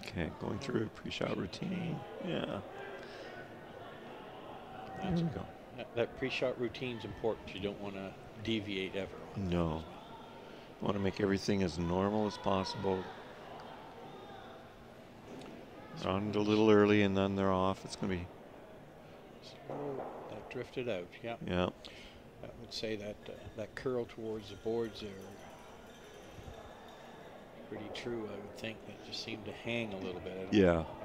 Okay, going through pre-shot routine. Yeah. There we go. That pre-shot routine's important. You don't want to deviate ever. No. You want to make everything as normal as possible. On a little early and then they're off. It's going to be. So that drifted out. Yeah. Yeah. I would say that that curl towards the boards are pretty true. I would think that just seemed to hang a little bit.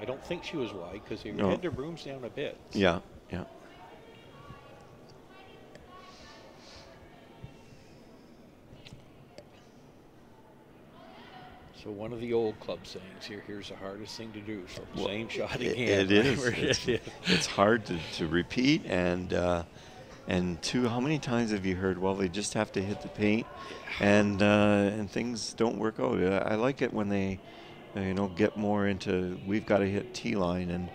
I don't think she was wide because they had their brooms down a bit. So. Yeah. Yeah. So one of the old club sayings here, here's the hardest thing to do. So Well, same shot again. It is. It's hard to repeat. And how many times have you heard, well, they just have to hit the paint and things don't work out. I like it when they, get more into, we've got to hit T-line.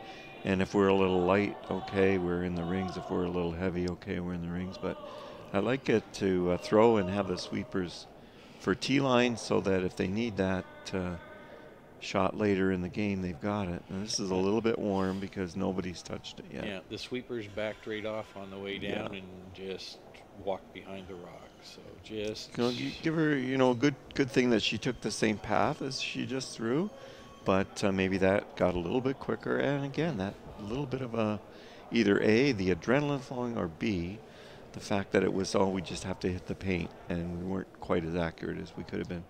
And if we're a little light, okay, we're in the rings. If we're a little heavy, okay, we're in the rings. But I like it to throw and have the sweepers for T-line so that if they need that shot later in the game, they've got it. And this is a little bit warm because nobody's touched it yet. Yeah, the sweepers backed right off on the way down and just walked behind the rock. So just you give her, good thing that she took the same path as she just threw, but maybe that got a little bit quicker. And again, that little bit of either A, the adrenaline flowing, or B, the fact that it was, we just have to hit the paint, and we weren't quite as accurate as we could have been.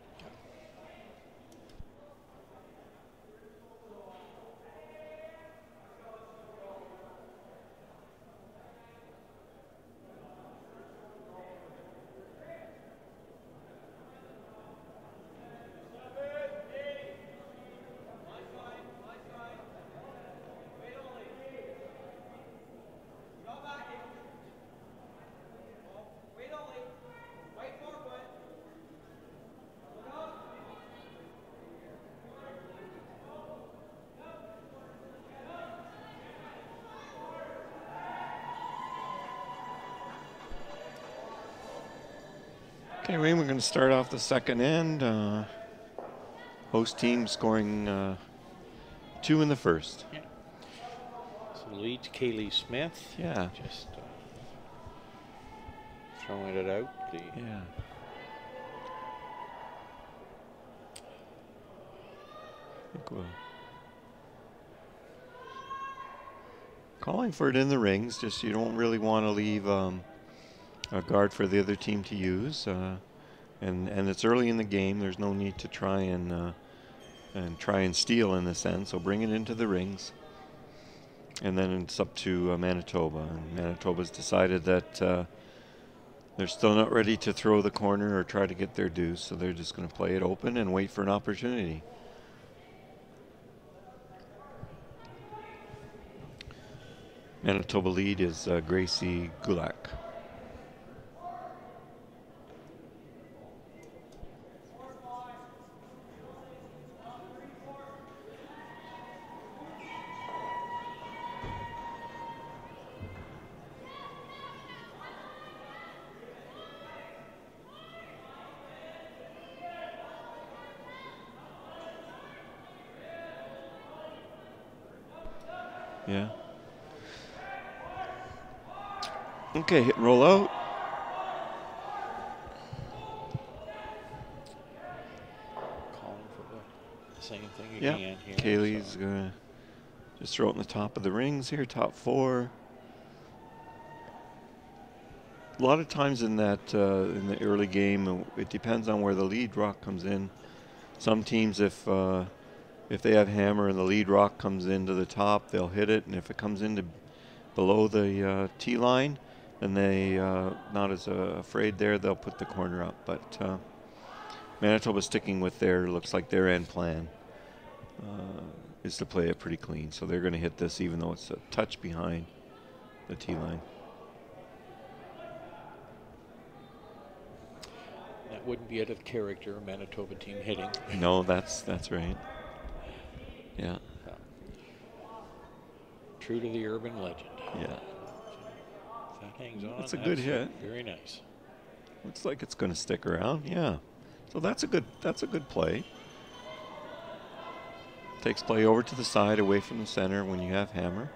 Okay, Wayne, we're going to start off the second end. Host team scoring 2 in the first. Yeah. So lead to Kaylee Smith. Yeah. Just throwing it out. Yeah. I think we'll calling for it in the rings. Just you don't really want to leave a guard for the other team to use, and it's early in the game. There's no need to try and steal in this end. So bring it into the rings, and then it's up to Manitoba. And Manitoba's decided that they're still not ready to throw the corner or try to get their deuce, so they're just going to play it open and wait for an opportunity. Manitoba lead is Gracie Gulak. Yeah. Okay, hit and roll out. Calling for the same thing again here. Kaylee's going to just throw it in the top of the rings here, top 4. A lot of times in that in the early game, it depends on where the lead rock comes in. Some teams, if they have hammer and the lead rock comes into the top, they'll hit it, and if it comes into below the tee line, then they not as afraid there, they'll put the corner up. But Manitoba sticking with looks like their end plan is to play it pretty clean. So they're going to hit this even though it's a touch behind the tee line. That wouldn't be out of character, a Manitoba team hitting. No, that's right. Yeah. True to the urban legend. Yeah. If that hangs on. That's a good hit. Very nice. Looks like it's going to stick around. Yeah. So that's a good play. Takes play over to the side, away from the center when you have hammer.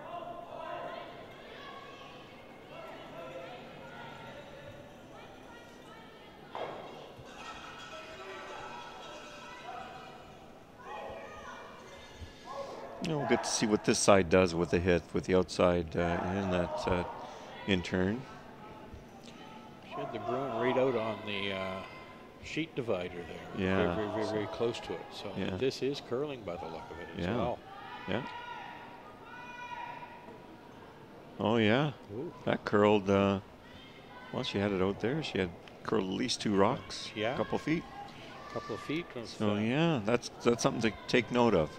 We'll get to see what this side does with the hit, with the outside in that in turn. She had the broom right out on the sheet divider there. Yeah. Very close to it. So this is curling by the look of it as well. Yeah. Oh, yeah. Ooh. That curled, well, she had it out there. She had curled at least 2 rocks. Yeah. A couple feet. A couple of feet. So, yeah, that's something to take note of.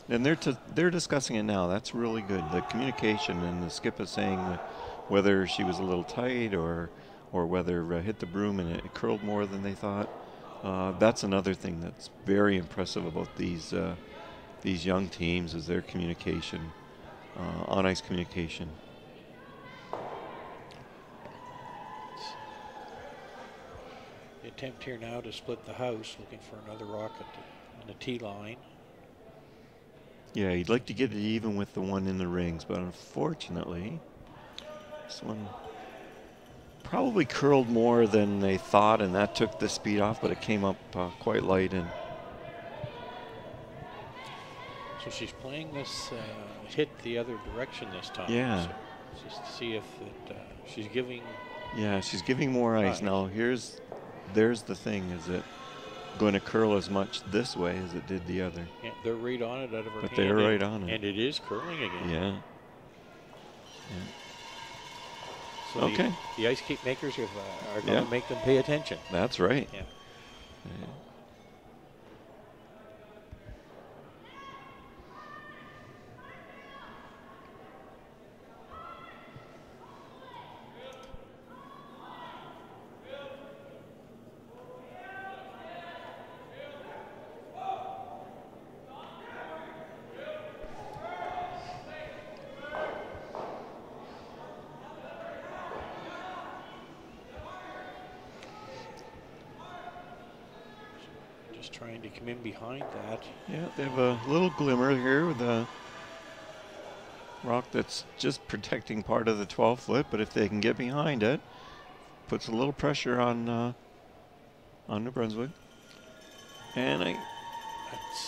And they're discussing it now. That's really good. The communication, and the skip is saying whether she was a little tight or whether hit the broom and it curled more than they thought. That's another thing that's very impressive about these young teams, is their communication, on ice communication. The attempt here now to split the house, looking for another rock on the tee line. Yeah, you'd like to get it even with the one in the rings, but unfortunately, this one probably curled more than they thought, and that took the speed off, but it came up quite light. And so she's playing this hit the other direction this time. Yeah. So just to see if she's giving. Yeah, she's giving more ice. Now, there's the thing, is it going to curl as much this way as it did the other? Yeah, they're right on it out of her hand. But they're right on it. And it is curling again. Yeah. So okay. The ice skate makers are going to make them pay attention. That's right. Yeah. Trying to come in behind that. Yeah, they have a little glimmer here with a rock that's just protecting part of the 12-foot, but if they can get behind it, puts a little pressure on New Brunswick. And I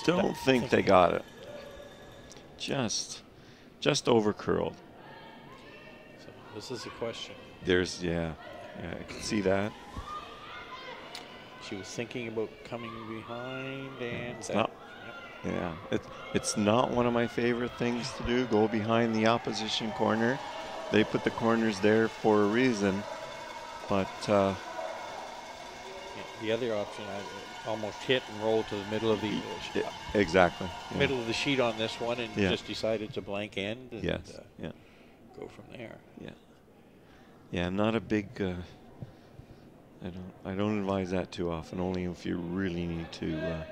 don't think they got it. Just over curled. So this is a question. Yeah, I can see that. She was thinking about coming behind, and it's not one of my favorite things to do, go behind the opposition corner. They put the corners there for a reason, but the other option, I almost hit and roll to the middle of the exactly middle of the sheet on this one, and just decided to blank end and go from there. I'm not a big I don't advise that too often, only if you really need to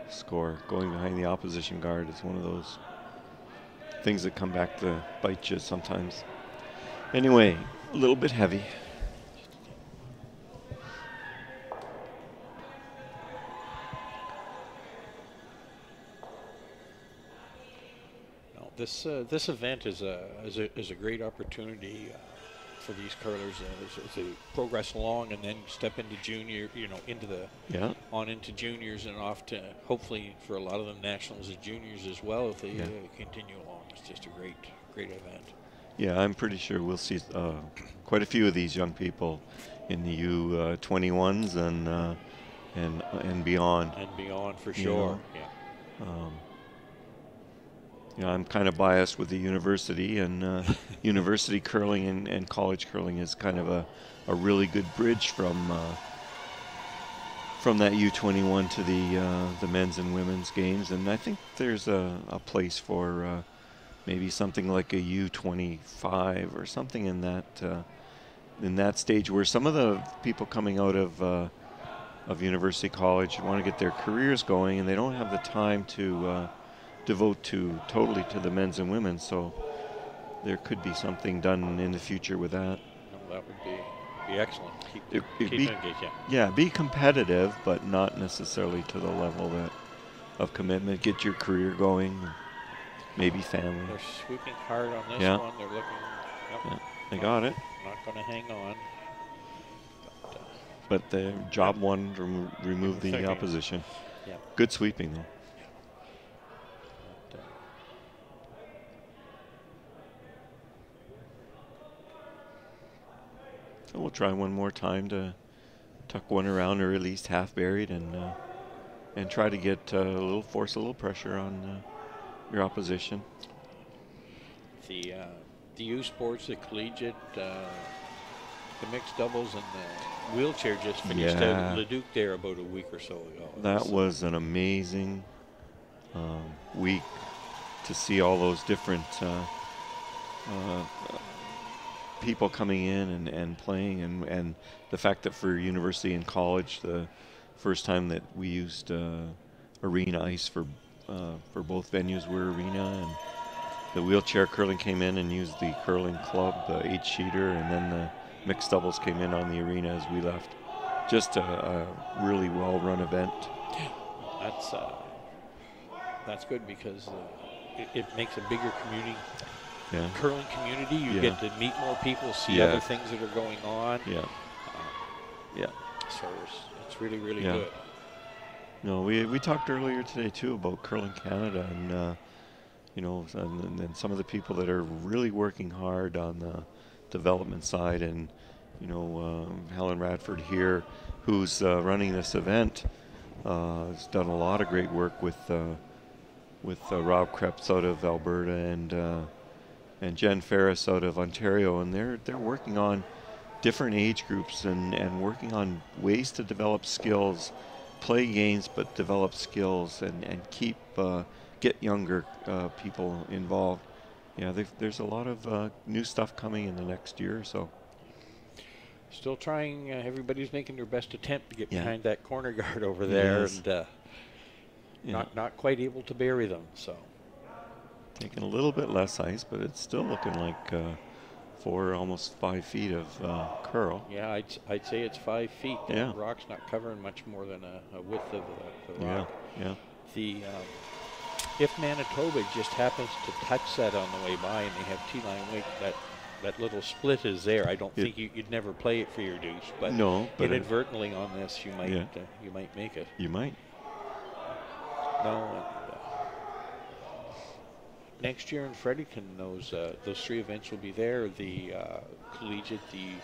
score. Going behind the opposition guard is one of those things that come back to bite you sometimes. Anyway, a little bit heavy. No, this event is a great opportunity for these curlers as they progress along and then step into junior, into juniors and off to, hopefully for a lot of them, nationals as juniors as well if they continue along. It's just a great event. Yeah, I'm pretty sure we'll see quite a few of these young people in the U21s and beyond. And beyond for sure. I'm kind of biased with the university, and university curling and college curling is kind of a really good bridge from that U21 to the men's and women's games. And I think there's a place for maybe something like a U25 or something in that stage, where some of the people coming out of university college want to get their careers going, and they don't have the time to devote totally to the men's and women's, so there could be something done in the future with that. No, that would be excellent. Keep engaged, be competitive, but not necessarily to the level of commitment, get your career going, maybe family. They're sweeping hard on this Yeah. one. They're looking. Yep, Yeah, they got it. Not going to hang on. But the job one to remove the opposition. Yeah. Good sweeping though. So we'll try one more time to tuck one around, or at least half buried, and try to get force a little pressure on your opposition. The U sports, the collegiate, the mixed doubles, and the wheelchair just finished out Leduc there about a week or so ago. That was an amazing week to see all those different people coming in and playing, and the fact that for university and college, the first time that we used arena ice for both venues were arena, and the wheelchair curling came in and used the curling club, the 8-sheeter, and then the mixed doubles came in on the arena as we left. Just a really well-run event. That's good because it makes a bigger community. Yeah. Curling community, you get to meet more people, see other things that are going on. Yeah. So it's really, really good. No, we talked earlier today too about Curling Canada, and you know, and some of the people that are really working hard on the development side, and you know, Helen Radford here, who's running this event, has done a lot of great work with Rob Krebs out of Alberta, and Jen Ferris out of Ontario, and they're working on different age groups and working on ways to develop skills, play games but develop skills, and get younger people involved. Yeah, there's a lot of new stuff coming in the next year or so. Still trying. Everybody's making their best attempt to get behind that corner guard over there, and not quite able to bury them. So. Taking a little bit less ice, but it's still looking like 4, almost 5 feet of curl. Yeah, I'd say it's 5 feet. Yeah. The rock's not covering much more than a width of the rock. Yeah. If Manitoba just happens to touch that on the way by and they have T-line weight, that little split is there. I don't think you'd never play it for your deuce, but inadvertently on this you might make it. You might. No. Next year in Fredericton, those 3 events will be there: the collegiate, the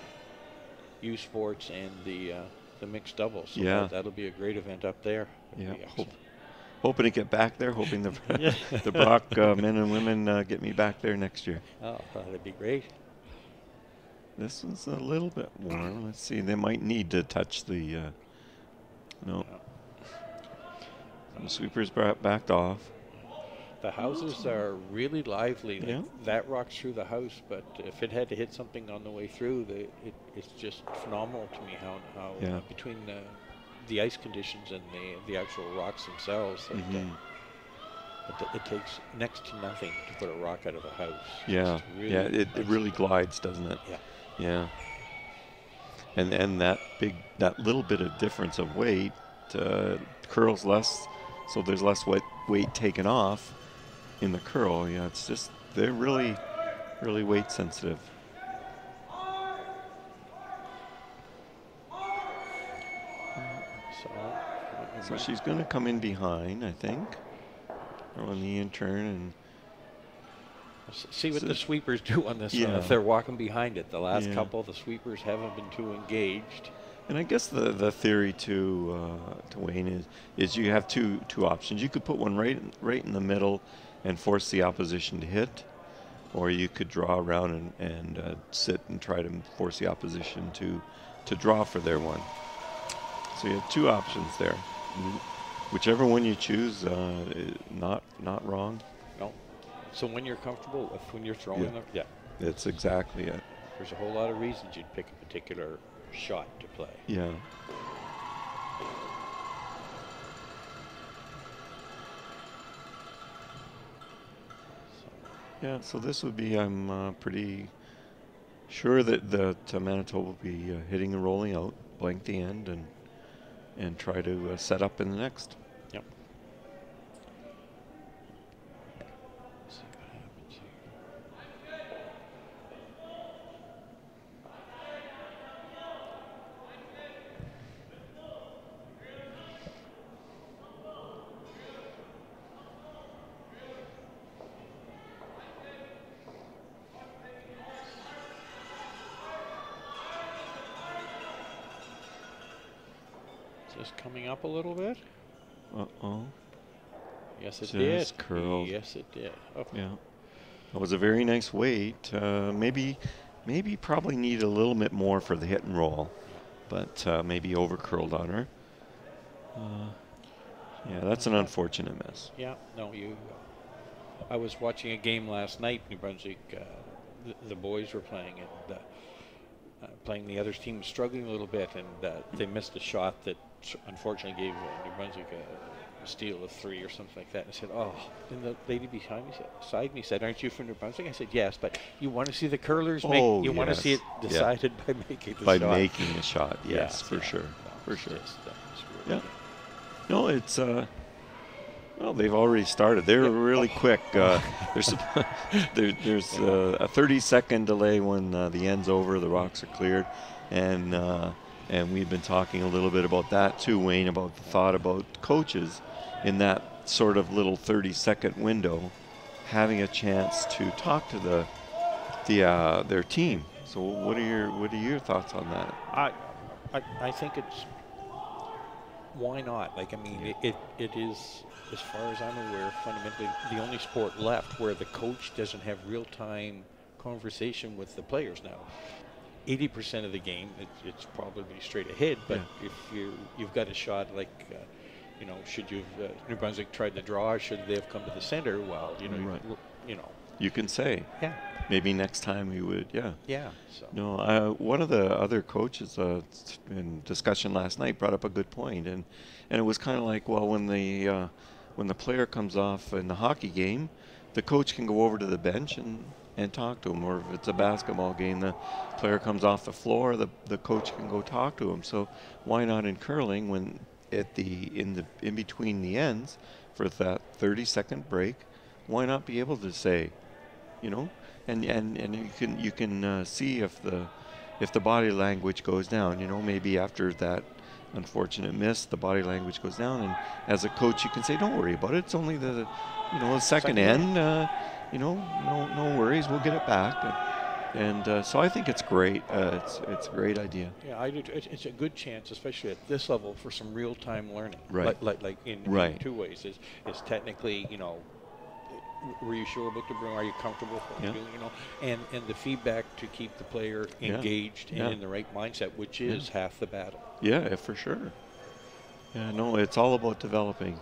U sports, and the mixed doubles. So that'll be a great event up there. Yeah, hoping to get back there. Hoping the Brock men and women get me back there next year. Oh, that'd be great. This is a little bit warm. Let's see. They might need to touch the. No. The sweepers backed off. The houses are really lively. That rocks through the house, but if it had to hit something on the way through, it's just phenomenal to me how between the ice conditions and the actual rocks themselves, it takes next to nothing to put a rock out of a house. Yeah, it really glides, doesn't it? Yeah. And that little bit of difference of weight curls less, so there's less weight taken off in the curl. Yeah, it's just they're really, really weight sensitive. So she's going to come in behind, I think, on the in-turn, and see what the sweepers do on this one if they're walking behind it. The last couple, the sweepers haven't been too engaged. And I guess the theory to Wayne is you have two options. You could put one right in the middle and force the opposition to hit, or you could draw around and sit and try to force the opposition to draw for their one. So you have 2 options there. Whichever one you choose, not wrong. No. So when you're comfortable with when you're throwing them, that's exactly it. There's a whole lot of reasons you'd pick a particular shot to play. Yeah. Yeah, so this would be, I'm pretty sure that Manitoba will be hitting and rolling out, blank the end, and try to set up in the next. Yep. Just coming up a little bit. Uh-oh. Yes, it Just did. curled. Yes, it did. Oh. Yeah. That was a very nice weight. Maybe probably need a little bit more for the hit and roll, but maybe over curled on her. Yeah, that's an unfortunate miss. Yeah, no, I was watching a game last night. New Brunswick, the boys were playing, and playing the other team was struggling a little bit, and they missed a shot that unfortunately gave New Brunswick a steal of 3 or something like that. And I said, oh, and the lady beside me said, aren't you from New Brunswick? I said, yes, but you want to see the curlers make, you want to see it decided by making the shot. By making a shot, yes, for sure, for sure. Yeah. No, it's well, they've already started. They're really quick. There's a 30-second delay when the end's over, the rocks are cleared, and we've been talking a little bit about that too, Wayne, about the thought about coaches in that sort of little 30-second window, having a chance to talk to their team. So what are your thoughts on that? I think it's, why not? Like, I mean, it is, as far as I'm aware, fundamentally the only sport left where the coach doesn't have real-time conversation with the players now. 80% of the game, it's probably straight ahead, but if you've got a shot like, should New Brunswick tried to draw, or should they have come to the center? Well, you can say, maybe next time we would, So. No, one of the other coaches in discussion last night brought up a good point, and it was kind of like, well, when the player comes off in the hockey game, the coach can go over to the bench and talk to him, or if it's a basketball game, the player comes off the floor, the coach can go talk to him. So why not in curling, when in between the ends for that 30-second break, why not be able to say, and you can see if the body language goes down. Maybe after that unfortunate miss, the body language goes down, and as a coach, you can say, "Don't worry about it. It's only the second end. No worries. We'll get it back." And so I think it's great. It's a great idea. Yeah, I do. It's a good chance, especially at this level, for some real-time learning. Right. Like in two ways. It's technically, were you sure about the broom? Are you comfortable doing, and the feedback to keep the player engaged and in the right mindset, which is half the battle. Yeah, for sure. Yeah, no, it's all about developing.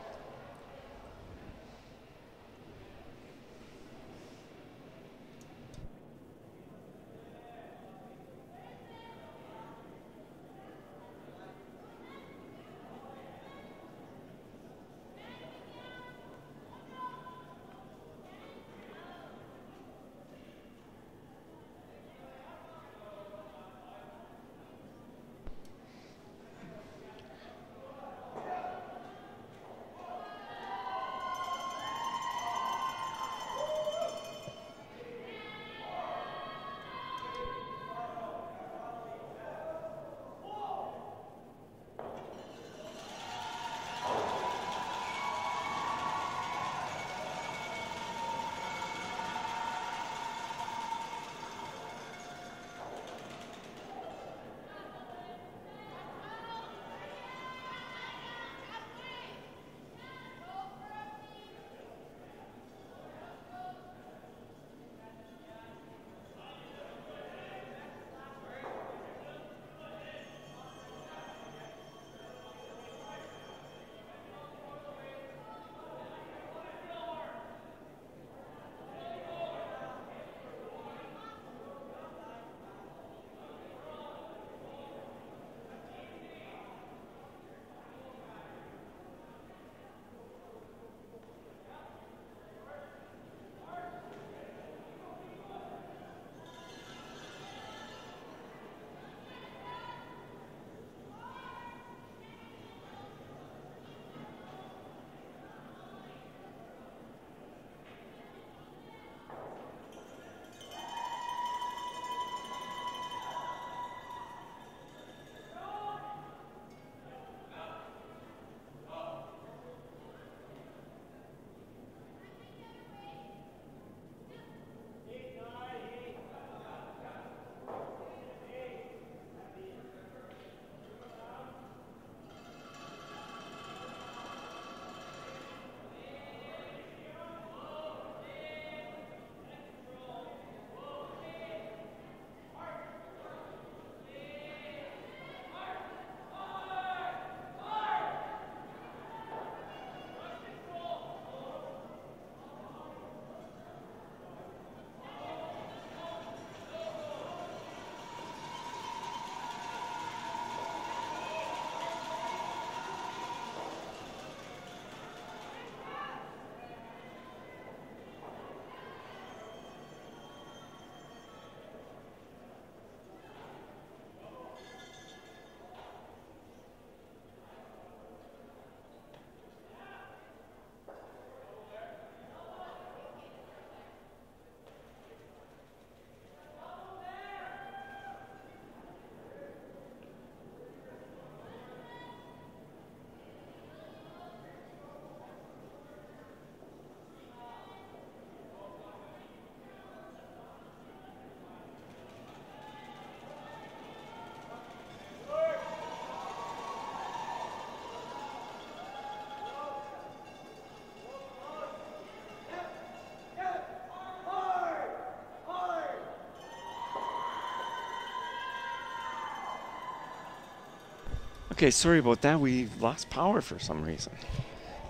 Okay, sorry about that. We lost power for some reason.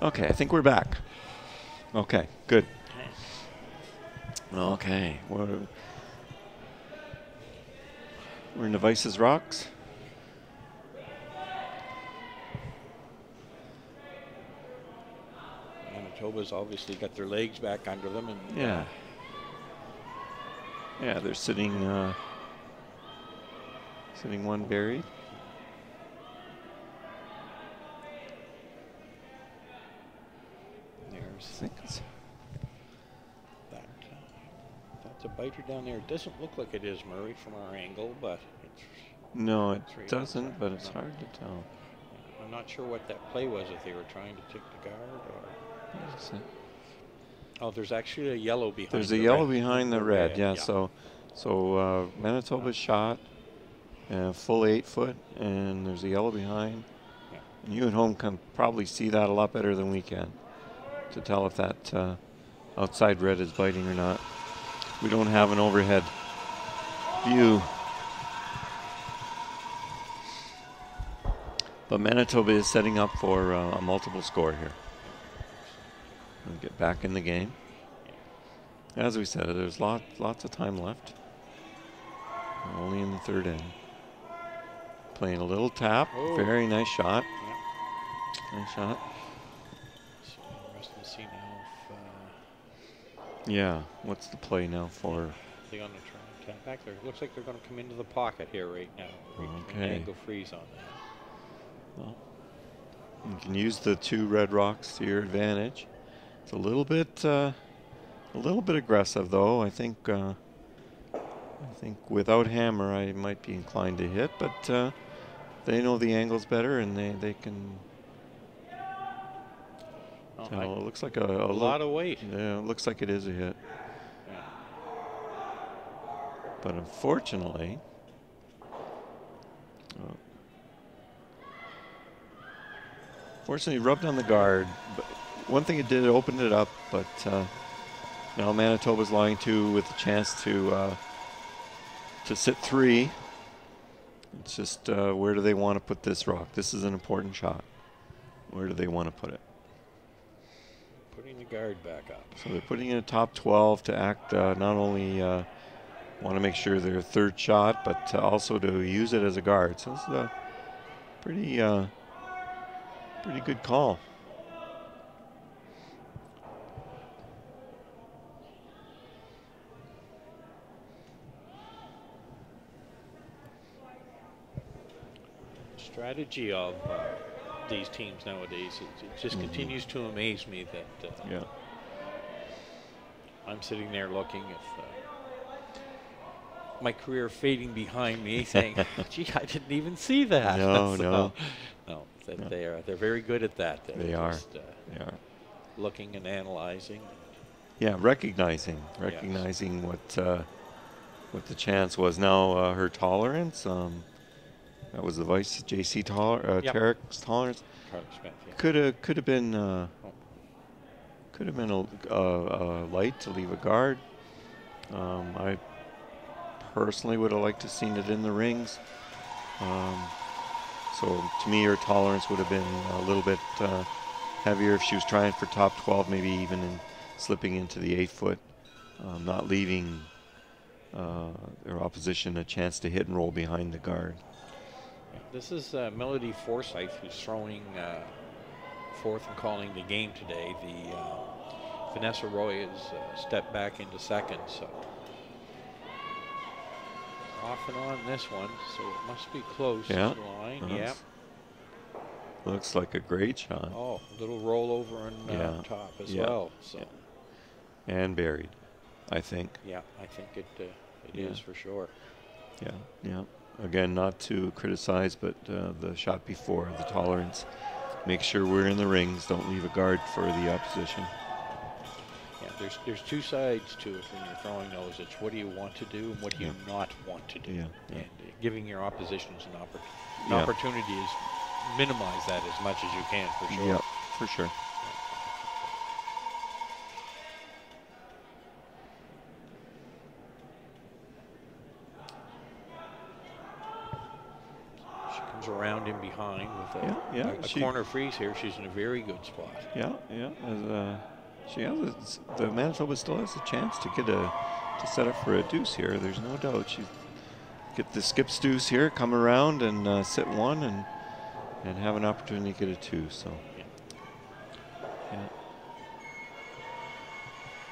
Okay, I think we're back. Okay, good. Okay, we're in the Vices Rocks. Manitoba's obviously got their legs back under them, and yeah, they're sitting one buried. There's that's a biter down there. It doesn't look like it is, Murray, from our angle, but it's no, it right doesn't. outside. But it's hard to tell. I'm not sure what that play was, if they were trying to take the guard or. Oh, there's actually a yellow behind. There's a yellow behind the red. Yeah. So Manitoba's shot, full 8 foot, and there's a yellow behind. Yeah. And you at home can probably see that a lot better than we can to tell if that outside red is biting or not. We don't have an overhead view. But Manitoba is setting up for a multiple score here. We'll get back in the game. As we said, there's lots of time left. We're only in the third inning. Playing a little tap. Oh. Very nice shot. Yeah. Nice shot. So interesting to see now if, yeah. What's the play now for? They're going to try and tap back there. It looks like they're going to come into the pocket here right now. Okay. Go freeze on that. Well, you can use the 2 red rocks to your advantage. It's a little bit aggressive, though. I think without hammer, I might be inclined to hit, but they know the angles better, and they can. It looks like a lot of weight. Yeah, it looks like it is a hit. Yeah. But unfortunately, rubbed on the guard. But one thing it did, it opened it up, but now Manitoba's lying 2 with a chance to sit 3. It's just where do they want to put this rock? This is an important shot. Where do they want to put it? Putting the guard back up. So they're putting in a top 12 to act not only want to make sure their third shot, but also to use it as a guard. So this is a pretty good call. Strategy of these teams nowadays, it just continues to amaze me that I'm sitting there looking at my career fading behind me, saying, "Gee, I didn't even see that." No. They're very good at that. They are. They are looking and analyzing. Yeah, recognizing what the chance was. Now her tolerance. That was the vice JC Tarek's tolerance. Could have been a light to leave a guard. I personally would have liked to seen it in the rings. So to me, her tolerance would have been a little bit heavier if she was trying for top 12, maybe even slipping into the 8 foot, not leaving their opposition a chance to hit and roll behind the guard. This is Melody Forsyth, who's throwing fourth and calling the game today. The Vanessa Roy has stepped back into second, so off and on this one, so it must be close to the line. Yep. Looks like a great shot. Oh, a little rollover on top as well. So. Yeah. And buried, I think. Yeah, I think it is for sure. Yeah. Again, not to criticize, but the shot before, the tolerance. Make sure we're in the rings. Don't leave a guard for the opposition. Yeah, there's 2 sides to it when you're throwing those. It's what do you want to do and what do you not want to do. Yeah. And giving your oppositions an opportunity is minimize that as much as you can, for sure. Yeah, for sure. comes around in behind with a corner freeze here. She's in a very good spot. Yeah, yeah. She has the Manitoba still has a chance to set up for a deuce here. There's no doubt. She get the skips deuce here, come around and sit one and have an opportunity to get a two. So yeah.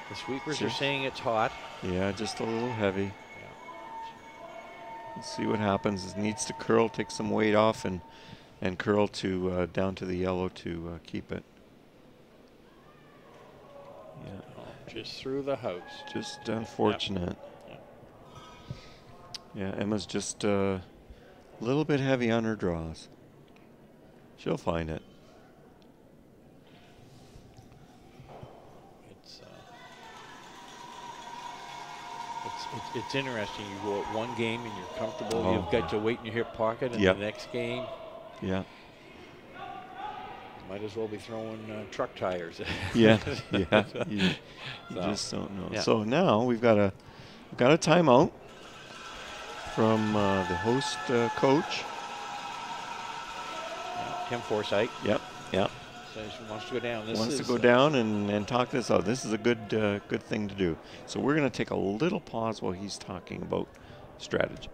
The sweepers are saying it's hot. Yeah, just a little heavy. Let's see what happens. It needs to curl, take some weight off, and curl to down to the yellow to keep it. Yeah. Just through the house. Just unfortunate. Yeah, Emma's just a little bit heavy on her draws. She'll find it. It's interesting. You go at one game and you're comfortable. You've got to weight in your hip pocket, and the next game, yeah, might as well be throwing truck tires. Yeah. You just don't know. Yeah. So now we've got a timeout from the host coach, Tim Forsyth. Yep. So he wants to go down. Wants to go down and talk this out. This is a good thing to do. So we're going to take a little pause while he's talking about strategy.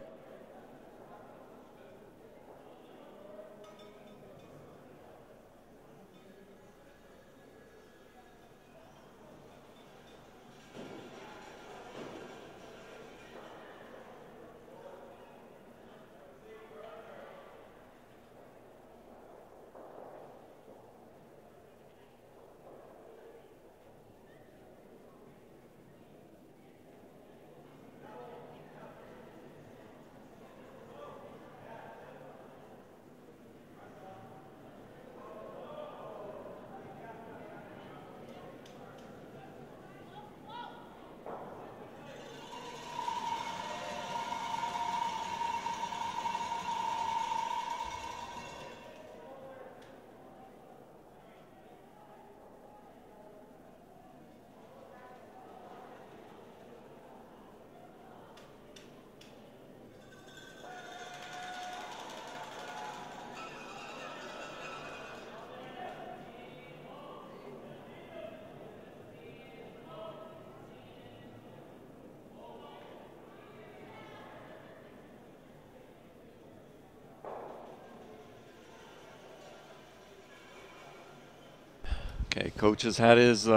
Okay, coach has had his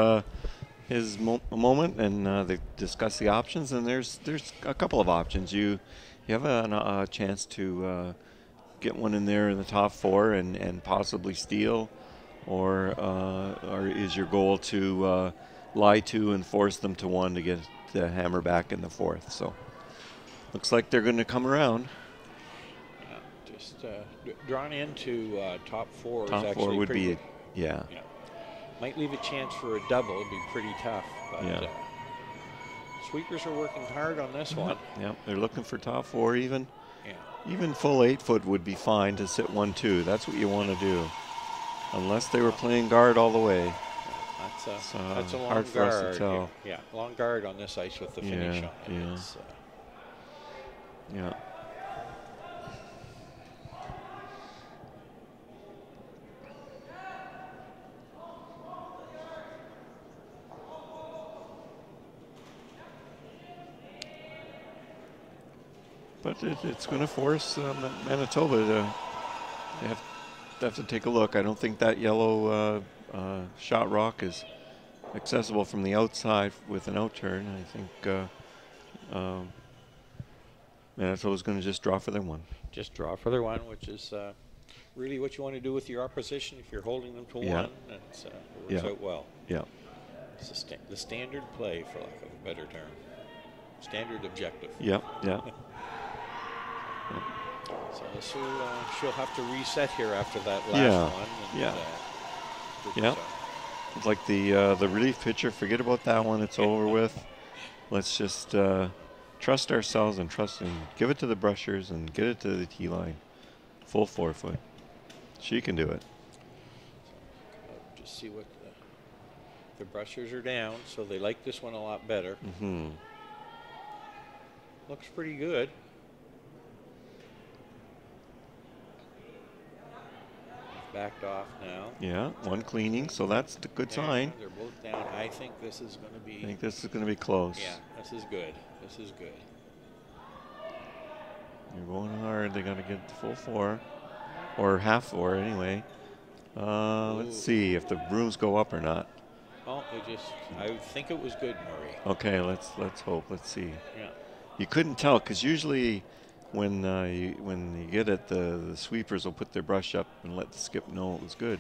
moment, and they discuss the options. And there's a couple of options. You have a chance to get one in there in the top four and possibly steal, or is your goal to lie to and force them to one to get the hammer back in the fourth? So looks like they're going to come around. Yeah, just drawn into top four. Top is actually four would pretty be, yeah. Might leave a chance for a double. It'd be pretty tough. But, sweepers are working hard on this one. Yeah, they're looking for top four even. Yeah. Even full 8-foot would be fine to sit 1-2. That's what you want to do. Unless they were playing guard all the way. That's a long hard for guard. us to tell. Yeah, long guard on this ice with the finish on it. Yeah. But it's going to force Manitoba to have to take a look. I don't think that yellow shot rock is accessible from the outside with an out turn. I think Manitoba's going to just draw for their one. Just draw for their one, which is really what you want to do with your opposition if you're holding them to one. It works out well. Yeah. It's the standard play, for lack of a better term. Standard objective. Yeah. So this will, she'll have to reset here after that last one. And, It's like the relief pitcher. Forget about that one. It's over with. Let's just trust ourselves and give it to the brushers and get it to the tee line. Full 4-foot. She can do it. Just see what the brushers are down, so they like this one a lot better. Mm-hmm. Looks pretty good. backed off now. Yeah, one cleaning, so that's a good sign. They're both down. I think this is going to be. I think this is going to be close. Yeah, this is good. This is good. You're going hard. They got to get the full 4, or half 4 anyway. Let's see if the brooms go up or not. Oh, I think it was good, Murray. Okay, let's hope. Let's see. Yeah. You couldn't tell because usually when you get it, the sweepers will put their brush up and let the skip know it was good.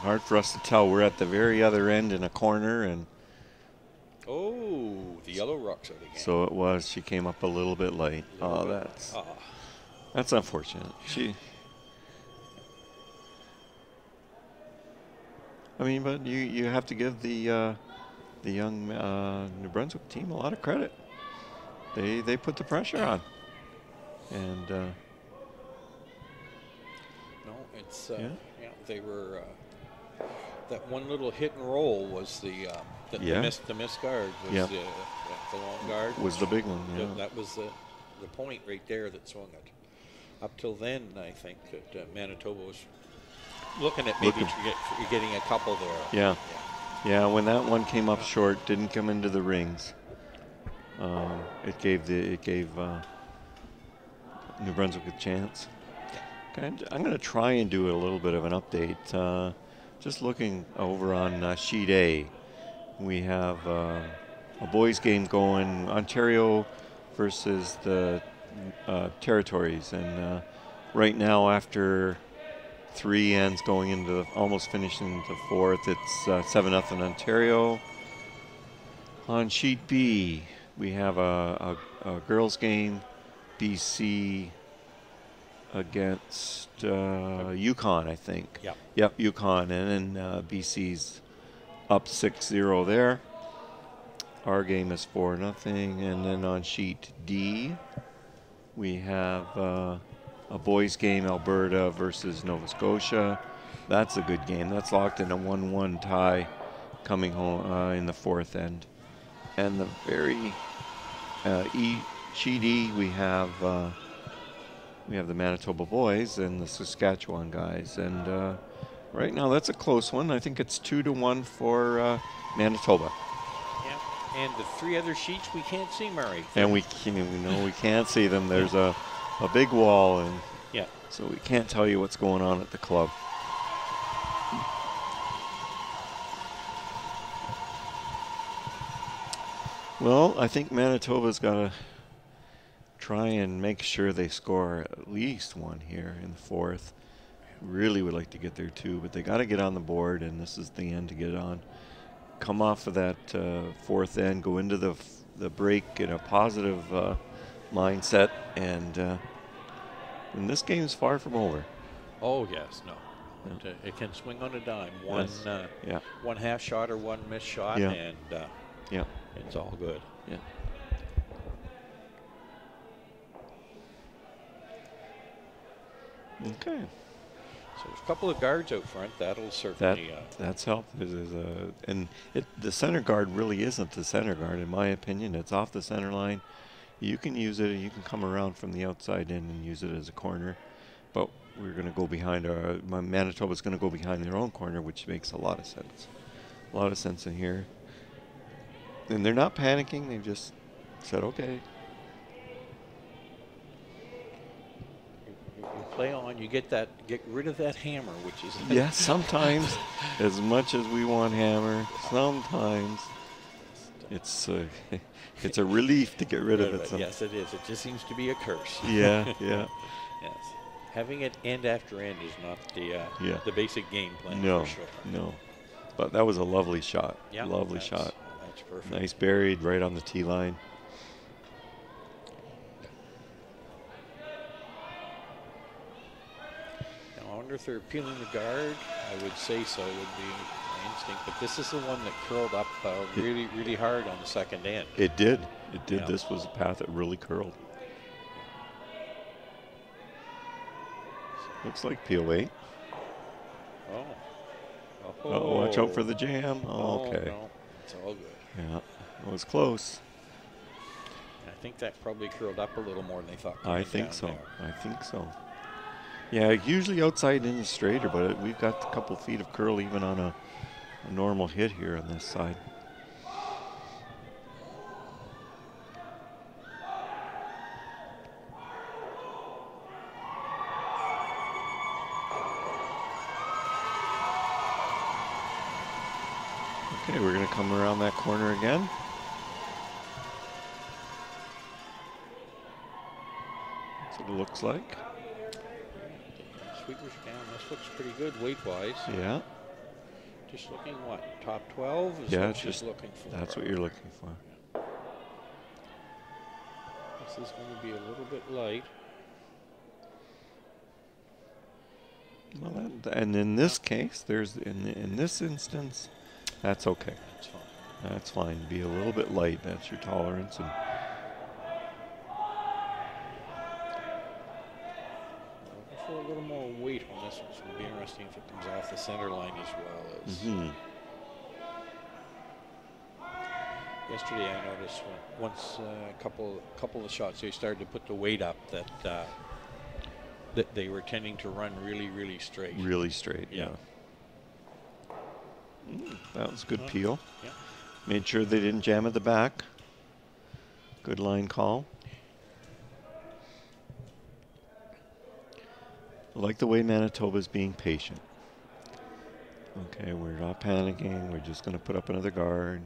Hard for us to tell. We're at the very other end in a corner, and oh, the yellow rock's out again. So it was. She came up a little bit late. That's unfortunate. I mean, but you have to give the young New Brunswick team a lot of credit. They put the pressure on, and no, it's they were that one little hit and roll was the missed guard was the long guard was the big one. Yeah. That was the point right there that swung it. Up till then, I think that Manitoba was looking at maybe getting a couple there. Yeah. When that one came up short, didn't come into the rings. It gave New Brunswick a chance. Okay, I'm going to try and do a little bit of an update. Just looking over on sheet A, we have a boys game going, Ontario versus the territories, and right now after 3 ends going into almost finishing the 4th, it's 7-0 Ontario. On sheet B, we have a girls game, BC against Yukon, I think. Yep, Yukon, and then BC's up 6-0 there. Our game is 4-0, and then on sheet D, we have a boys game, Alberta versus Nova Scotia. That's a good game. That's locked in a 1-1 tie coming home in the 4th end. And the very sheet E, we have the Manitoba boys and the Saskatchewan guys, and right now that's a close one. I think it's 2-1 for Manitoba. Yeah, and the 3 other sheets we can't see, Murray. And we can't see them. There's a big wall, and so we can't tell you what's going on at the club. Well, I think Manitoba's got to try and make sure they score at least 1 here in the 4th. Really would like to get there too, but they got to get on the board, and this is the end to get on. Come off of that 4th end, go into the break in a positive mindset, and this game is far from over. Oh yes, no. It can swing on a dime. One half shot or one missed shot, and it's all good. Yeah. Okay. So there's a couple of guards out front. That'll certainly that's helped. And the center guard really isn't the center guard, in my opinion. It's off the center line. You can use it. You can come around from the outside in and use it as a corner. But we're going to go behind Manitoba's going to go behind their own corner, which makes a lot of sense. A lot of sense in here. And they're not panicking. They just said, okay. You play on. You get rid of that hammer, which is. Yeah, sometimes, as much as we want hammer, sometimes it's a relief to get rid of it. Yes, it is. It just seems to be a curse. Yeah. Yes. Having it end after end is not the basic game plan. No, for sure. No. But that was a lovely shot. Yeah, lovely shot. That's perfect. Nice buried right on the tee line. Now, I wonder if they're peeling the guard. I would say so would be my instinct. But this is the one that curled up really, really hard on the second end. It did. It did. Yeah. This was a path that really curled. Looks like PO8. Oh, watch out for the jam. Oh, okay. No, it's all good. Yeah, it was close. I think that probably curled up a little more than they thought. I think so. I think so. Yeah, usually outside in the straighter, but we've got a couple feet of curl even on a normal hit here on this side. Okay, we're going to come around that corner again. That's what it looks like. Sweepers down. This looks pretty good weight-wise. Yeah. Just looking what? Top 12 is yeah, what she's looking for. That's what you're looking for. Yeah. This is going to be a little bit light. Well, and in this case, in this instance, that's okay. That's fine. That's fine. Be a little bit light. That's your tolerance. And for a little more weight on this one, so it'll be interesting if it comes off the center line as well as. Yesterday, I noticed once a couple of shots they started to put the weight up that they were tending to run really straight. Really straight. Yeah. That was good peel. Yeah. Made sure they didn't jam at the back. Good line call. I like the way Manitoba's being patient. Okay, we're not panicking. We're just going to put up another guard.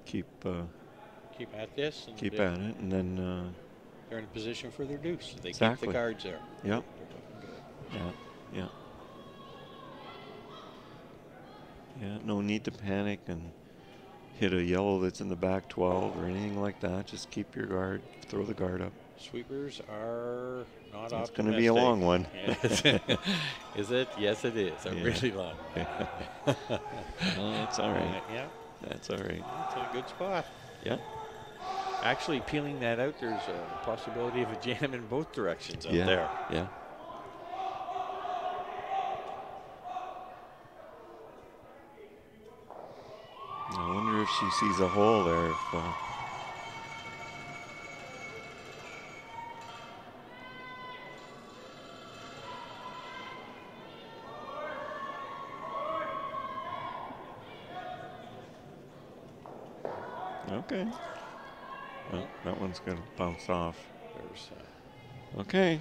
Keep at this. And keep at it, and then they're in a position for their deuce. So they exactly. keep the guards there. Yep. They're looking good. Yeah. No need to panic and hit a yellow that's in the back 12 or anything like that. Just keep your guard. Throw the guard up. Sweepers are not optimistic. It's going to be a long one. Is it? Yes, it is. A really long one. Well, that's all right. Yeah. That's all right. It's in a good spot. Yeah. Actually, peeling that out, there's a possibility of a jam in both directions out there. Yeah. I wonder if she sees a hole there. Okay. Well, that one's going to bounce off. Okay.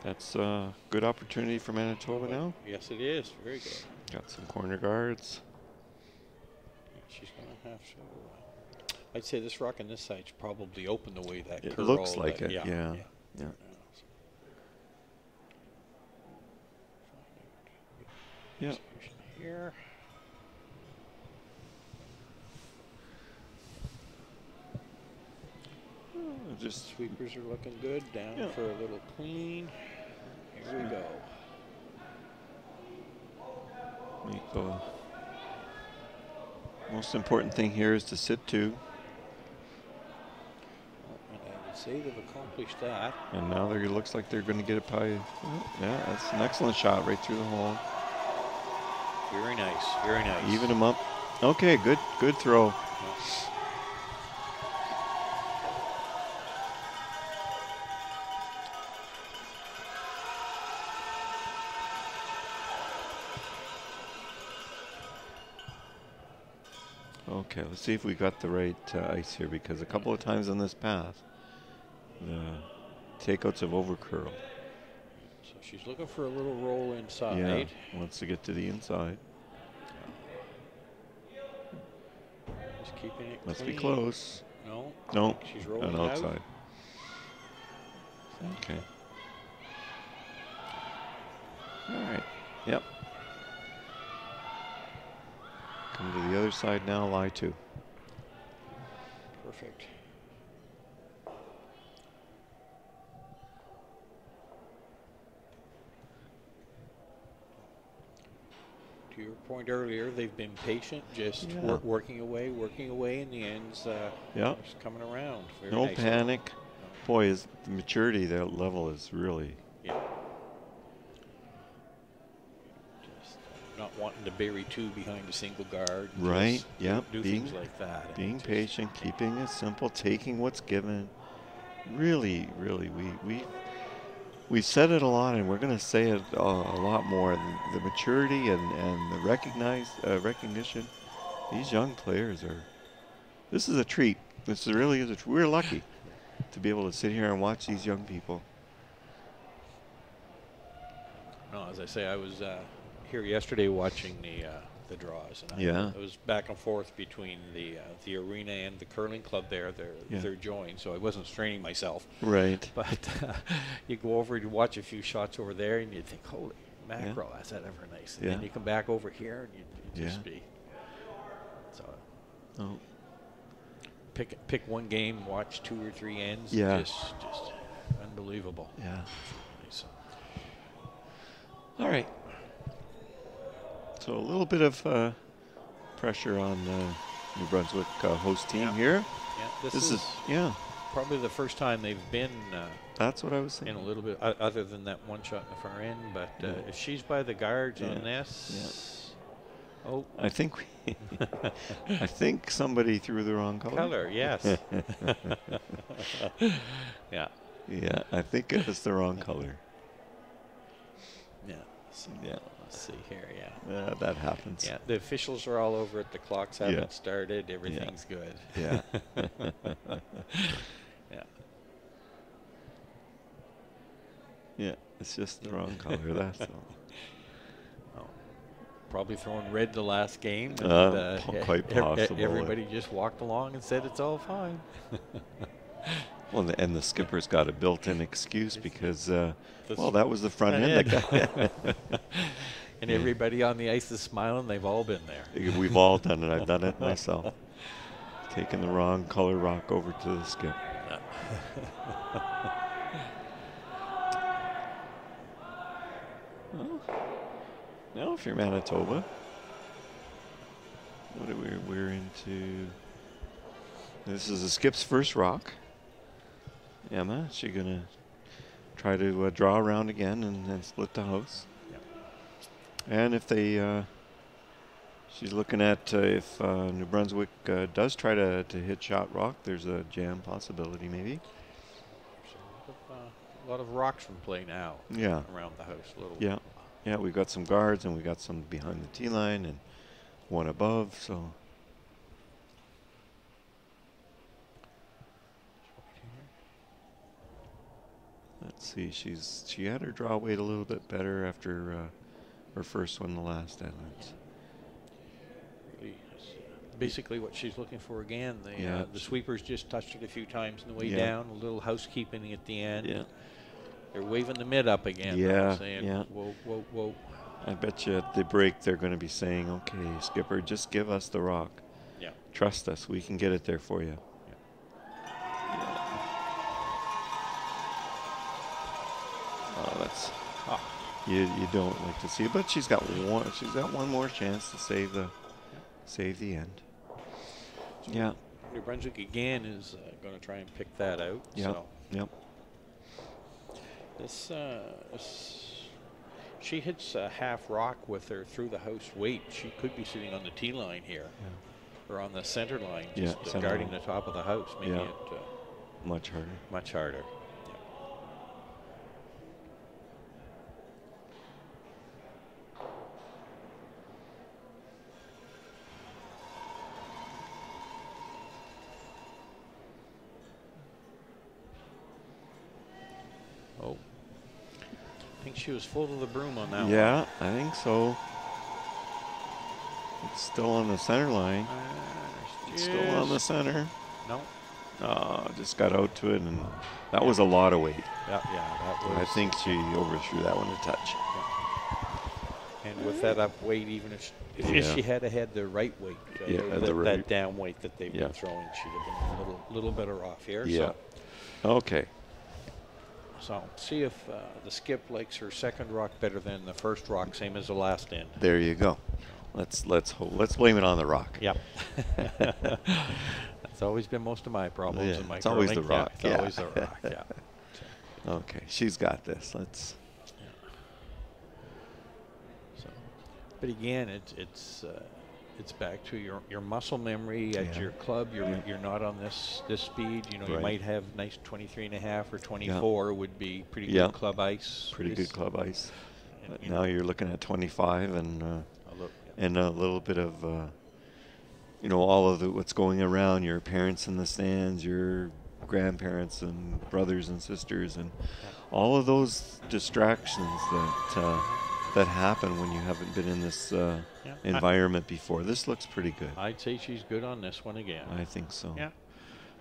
That's a good opportunity for Manitoba now. Yes, it is. Very good. Got some corner guards. She's going to have to. I'd say this rock on this side's probably open the way that it curl. Looks like it. Yeah. Here. Just sweepers are looking good. Down for a little clean. Here we go. The most important thing here is to sit 2. And I would say they've accomplished that. And now it looks like they're going to get it by. Yeah, that's an excellent shot right through the hole. Very nice. Very nice. Even them up. Okay, good throw. Okay, let's see if we got the right ice here, because a couple of times on this path, the takeouts have overcurled. So she's looking for a little roll inside. Yeah, wants to get to the inside. Just keeping it Must clean. be close. No, she's rolling outside. Out. Okay. All right. Yep. Come to the other side now, lie 2. Perfect. To your point earlier, they've been patient, just working away, and the ends just coming around. Very no nice. panic. Boy, is the maturity there level is really. Yeah. Just not wanting to bury 2 behind a single guard. Right. Yeah. Do things like that. Being patient, keeping it simple, taking what's given. really, we said it a lot, and we're going to say it a lot more. The maturity and the recognition. These young players are. This is a treat. This really is a treat. We're lucky to be able to sit here and watch these young people. No, as I say, I was here yesterday watching the draws, and I was back and forth between the arena and the curling club there. They're joined, so I wasn't straining myself. Right. But you go over, you watch a few shots over there, and you think, holy mackerel, that's that ever nice. And then you come back over here, and you just be. So. Oh. Pick one game, watch 2 or 3 ends. Yeah. Just unbelievable. Yeah. So. All right. So a little bit of pressure on New Brunswick host team here. Yeah. This is probably the first time they've been. That's what I was saying. In a little bit, other than that one shot in the far end, but if she's by the guards on this. Oh, I think I think somebody threw the wrong color. Yes. Yeah. Yeah, I think it was the wrong color. Yeah. So let's see here. Yeah, that happens. Yeah, the officials are all over it. The clocks haven't started. Everything's good. Yeah. Yeah, it's just the wrong color. That's all. Probably throwing red the last game. And, quite possible. Everybody just walked along and said it's all fine. Well, and the skipper's got a built-in excuse because, well, that was the front end. And everybody on the ice is smiling. They've all been there. We've all done it. I've done it myself. Taking the wrong color rock over to the skip. Well, now, if you're Manitoba, we're into. This is the skip's first rock. Emma, is she gonna try to draw around again and split the house? Yep. And if they, she's looking at if New Brunswick does try to hit shot rock, there's a jam possibility maybe. A lot of rocks from play now. Yeah. Around the house, a little. Yeah. Yeah, we've got some guards and we got some behind the tee line and one above, so. Let's see, she had her draw weight a little bit better after her first one the last event. Basically what she's looking for again. The sweepers just touched it a few times on the way down, a little housekeeping at the end. Yeah. They're waving the mid up again. Yeah, saying, whoa, whoa, whoa. I bet you at the break they're going to be saying, okay, skipper, just give us the rock. Yeah. Trust us. We can get it there for you. Oh, that's you don't like to see it, but she's got one more chance to save the end. Yeah. New Brunswick again is going to try and pick that out. Yep. So. Yep. This she hits a half rock with her through the house weight. She could be sitting on the tee line here, or on the center line, just guarding the top of the house, making it much harder. Much harder. Oh. I think she was full to the broom on that one. Yeah, I think so. It's still on the center line. It's still on the center. No. Just got out to it, and that was a lot of weight. Yeah, that was. I think she overthrew that one a touch. Yeah. And with that up weight, even if she had had the right weight, that down weight that they've been throwing, she'd have been a little better off here. Yeah. So. Okay. So see if the skip likes her second rock better than the first rock, same as the last end. There you go. Let's blame it on the rock. Yep. That's always been most of my problems in my it's always the rock. It's always the rock. Yeah. Okay, she's got this. Let's. So, but again, it's it's back to your muscle memory at Yeah. your club. Yeah. You're not on this speed. You know, you Right. might have nice 23.5 or 24 would be pretty Yeah. good club ice. Pretty good club ice. And, But now you're looking at 25 and a little bit of all of what's going around, your parents in the stands, your grandparents and brothers and sisters, and all of those distractions that happen when you haven't been in this environment before. This looks pretty good. I'd say she's good on this one again. I think so. Yeah.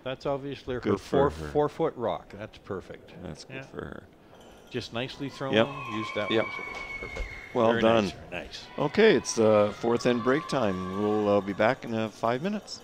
That's obviously good her for her. 4-foot rock. That's perfect. That's good for her. Just nicely thrown. Yep. Use that Yep. one. Perfect. Well Very done. Nice, very nice. Okay, it's fourth end break time. We'll be back in 5 minutes.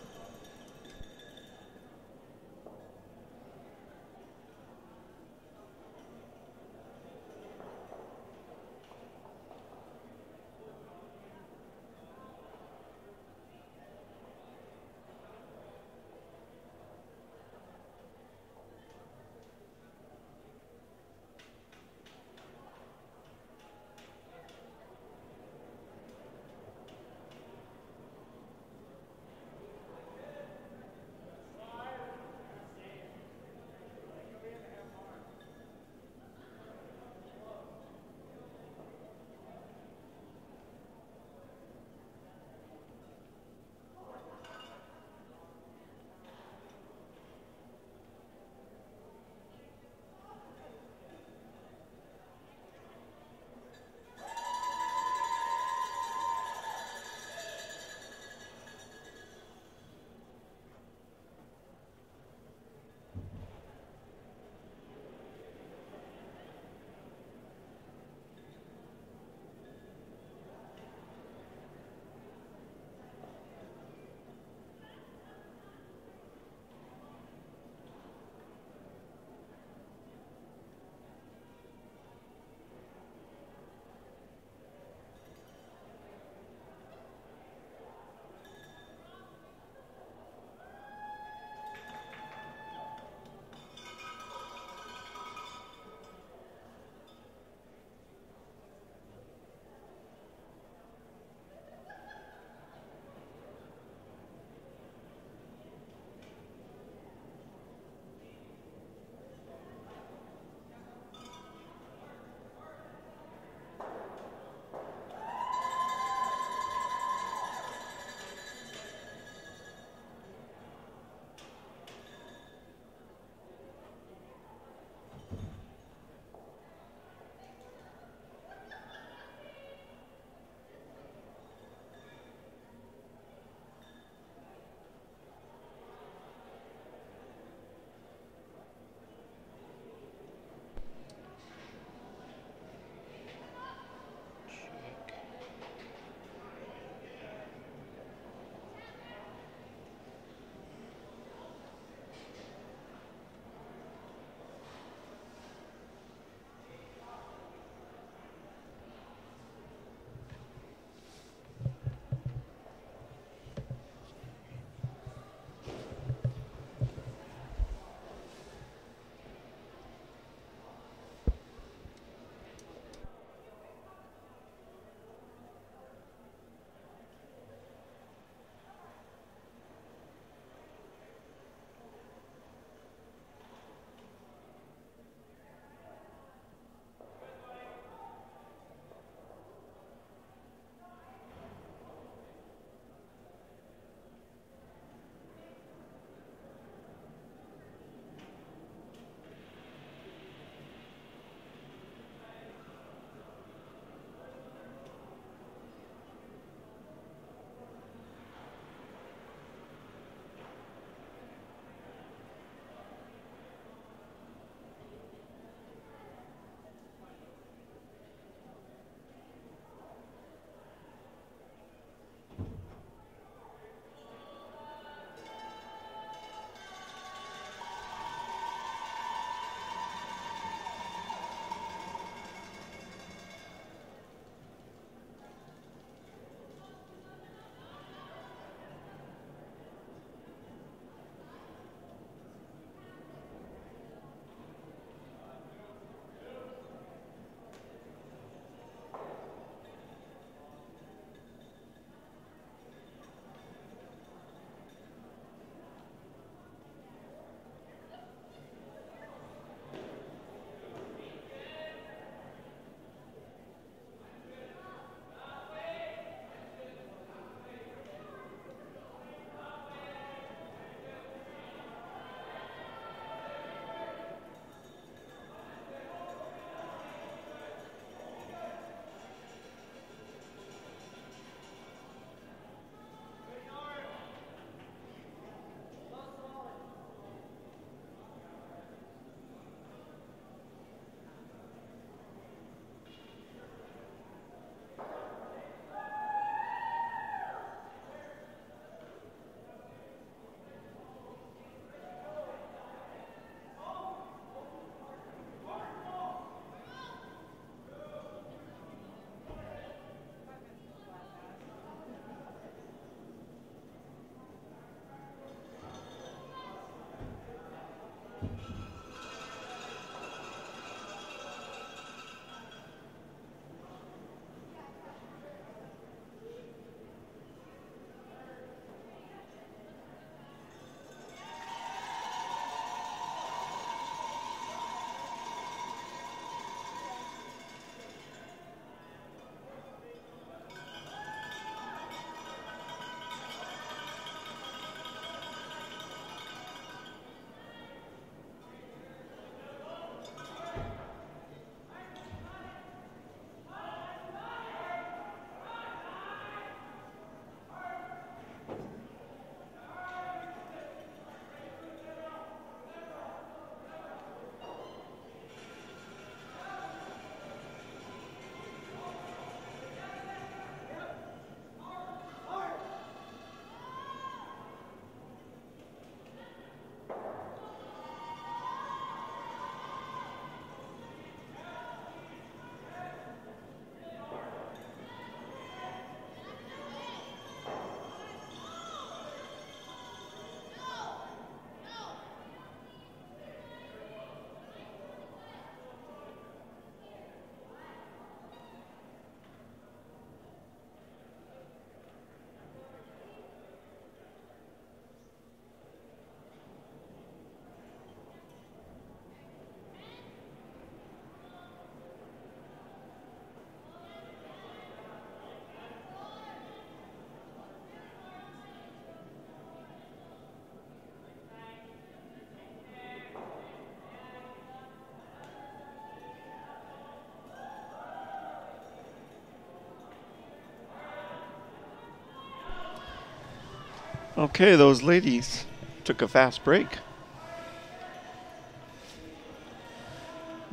Okay, those ladies took a fast break.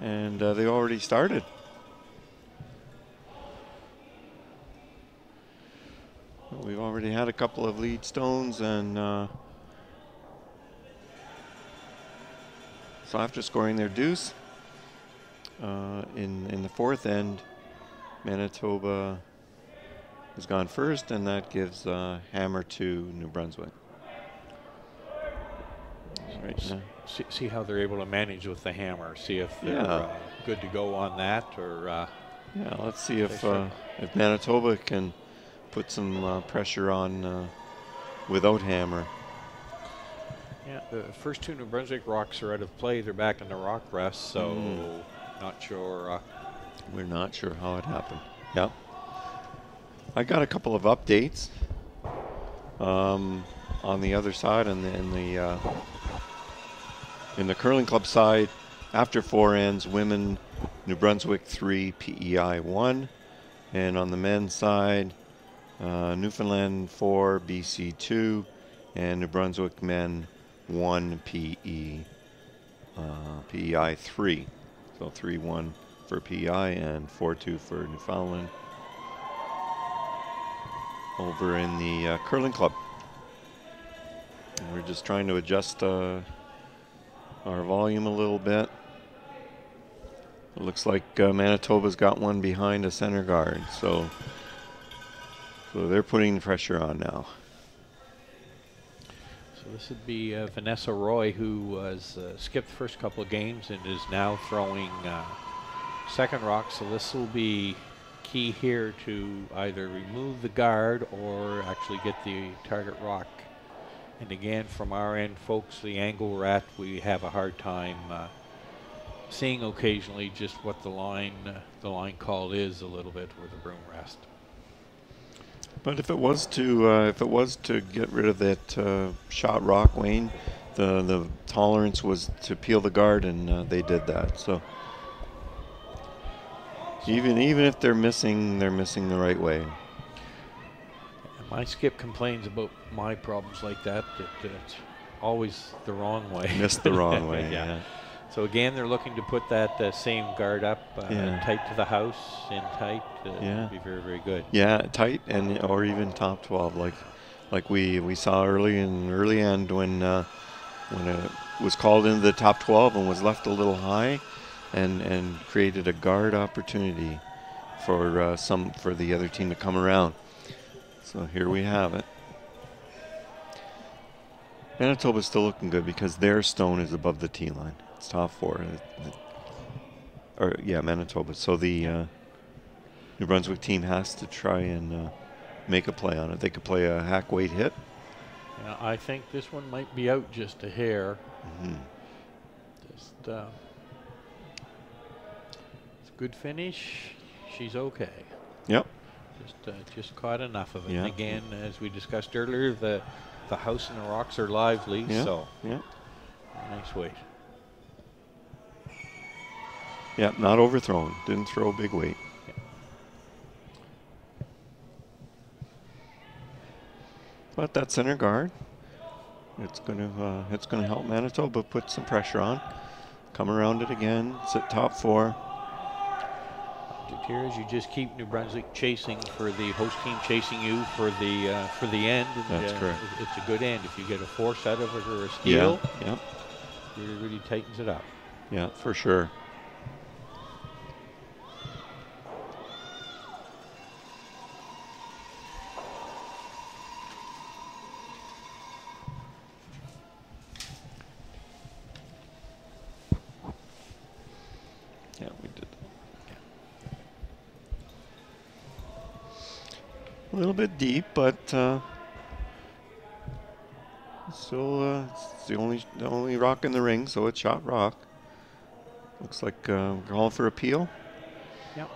And they already started. We've already had a couple of lead stones, and so after scoring their deuce in the fourth end, Manitoba has gone first, and that gives hammer to New Brunswick. Right now. See how they're able to manage with the hammer. See if they're good to go on that, or yeah. Let's see if Manitoba can put some pressure on without hammer. Yeah, the first two New Brunswick rocks are out of play. They're back in the rock rest, so not sure. We're not sure how it happened. Yeah. I got a couple of updates on the other side, in the curling club side. After 4 ends, women New Brunswick 3, PEI 1, and on the men's side, Newfoundland 4, BC 2, and New Brunswick men 1, PEI 3. So 3-1 for PEI and 4-2 for Newfoundland over in the curling club. And we're just trying to adjust our volume a little bit. It looks like Manitoba's got one behind a center guard, so they're putting the pressure on now. So this would be Vanessa Roy, who was skipped the first couple of games and is now throwing second rock. So this will be key here to either remove the guard or actually get the target rock. And again, from our end, folks, the angle we're at, we have a hard time seeing occasionally just what the line call is a little bit with the broom rest. But if it was to get rid of that shot rock, Wayne, the tolerance was to peel the guard, and they did that. So even if they're missing the right way. My skip complains about my problems like that it's always the wrong way. Missed the wrong way. Yeah. So again, they're looking to put that same guard up tight to the house, in tight. Be very, very good. Yeah, tight, and or even top 12, like we saw early end when it was called into the top 12 and was left a little high, and created a guard opportunity for the other team to come around. So here we have it. Manitoba's still looking good because their stone is above the tee line. It's top 4. Manitoba. So the New Brunswick team has to try and make a play on it. They could play a hack weight hit. Yeah, I think this one might be out just a hair. It's a good finish. She's okay. Yep. Just caught enough of it. Yeah. And again, as we discussed earlier, the house and the rocks are lively. Yeah. So yeah. Nice weight. Yeah, not overthrown. Didn't throw a big weight. Yeah. But that center guard, it's gonna help Manitoba put some pressure on. Come around it again. Sit top 4. Here, as you just keep New Brunswick chasing for the host team, chasing you for the end. And, that's correct. It's a good end. If you get a force out of it or a steal, yeah. Really tightens it up. Yeah, for sure. Yeah, we did. A little bit deep, but still it's the only rock in the ring, so it's shot rock. Looks like calling for appeal. Yep.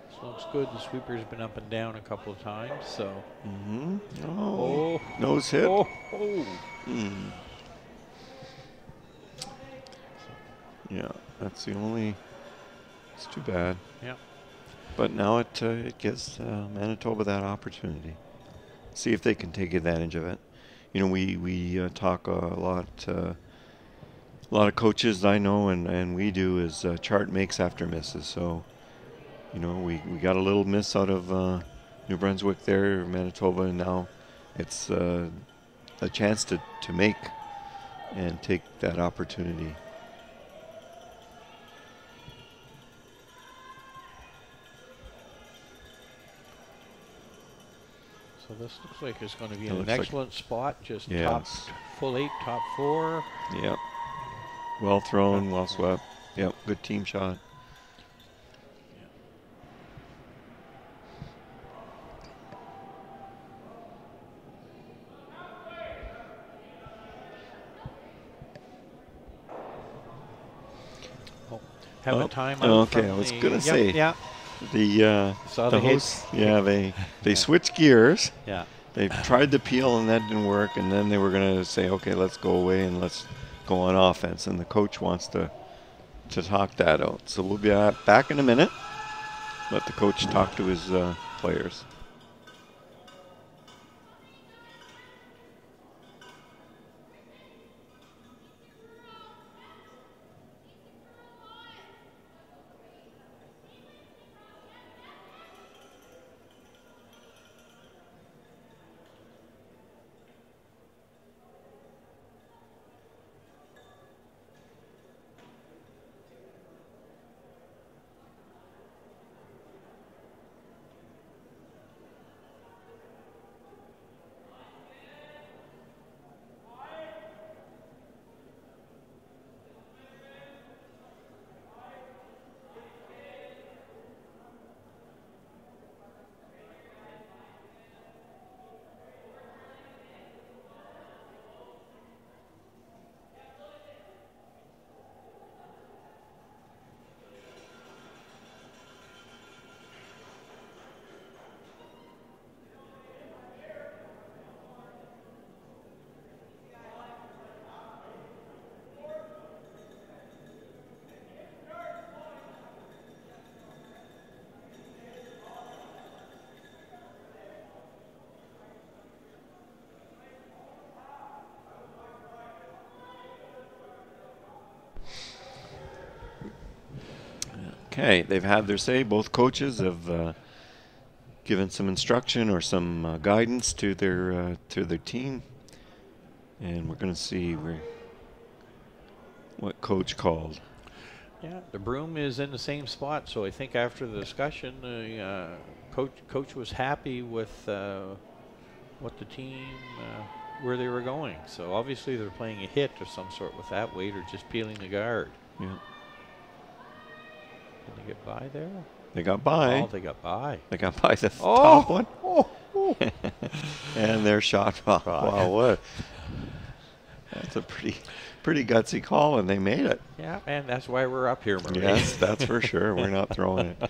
This looks good. The sweeper's been up and down a couple of times, so. Oh. Nose hit. Oh. Yeah, that's the only It's too bad. Yeah. But now it gives Manitoba that opportunity. See if they can take advantage of it. You know, we talk a lot of coaches I know and we do is chart makes after misses. So, you know, we got a little miss out of New Brunswick there, Manitoba, and now it's a chance to make and take that opportunity. So this looks like it's going to be in an excellent spot, just top full 8, top 4. Yep. Well thrown, well swept. Yep, good team shot. Have a timeout. Okay, I was gonna say. Yeah. The hosts, they switched gears. Yeah. They tried the peel and that didn't work, and then they were gonna say, okay, let's go away and let's go on offense. And the coach wants to talk that out. So we'll be back in a minute. Let the coach talk to his players. Okay, they've had their say. Both coaches have given some instruction or some guidance to their team, and we're going to see what coach called. Yeah, the broom is in the same spot, so I think after the discussion, coach was happy with what the team where they were going. So obviously they're playing a hit of some sort with that weight, or just peeling the guard. Yeah. Did they get by there? They got by. Oh, they got by. They got by the top one. Oh. And their shot. Wow, what? That's a pretty gutsy call, and they made it. Yeah, and that's why we're up here, Marie. Yes, that's for sure. We're not throwing it.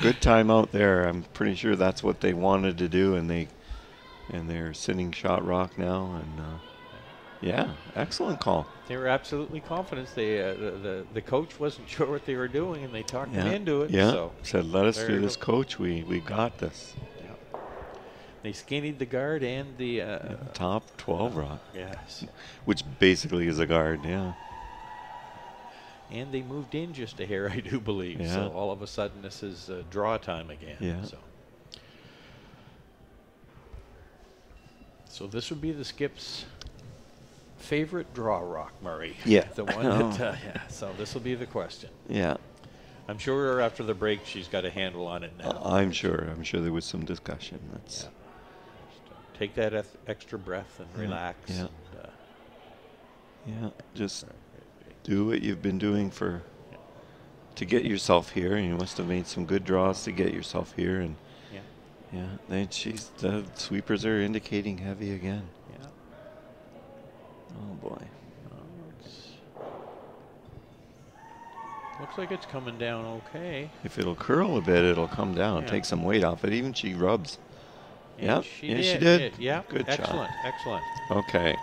Good time out there. I'm pretty sure that's what they wanted to do, and they're sitting shot rock now, and yeah, excellent call. They were absolutely confident. They the coach wasn't sure what they were doing, and they talked him into it. Yeah, so said, let us do this, coach. We got this. Yeah. They skinnied the guard and the top 12 rock. Yes. Which basically is a guard, yeah. And they moved in just a hair, I do believe. Yeah. So all of a sudden, this is draw time again. Yeah. So this would be the skip's favorite draw rock, Murray. Yeah. The one that, yeah. So this will be the question. Yeah. I'm sure after the break, she's got a handle on it now. I'm sure there was some discussion. That's. Yeah. Take that extra breath and relax. Yeah. And, just do what you've been doing to get yourself here. You must have made some good draws to get yourself here, and the sweepers are indicating heavy again. Yeah. Oh boy. Looks like it's coming down okay. If it'll curl a bit, it'll come down. Yeah. Take some weight off it. Even she rubs. Yeah, she did. Yeah, good excellent, shot. excellent. Okay.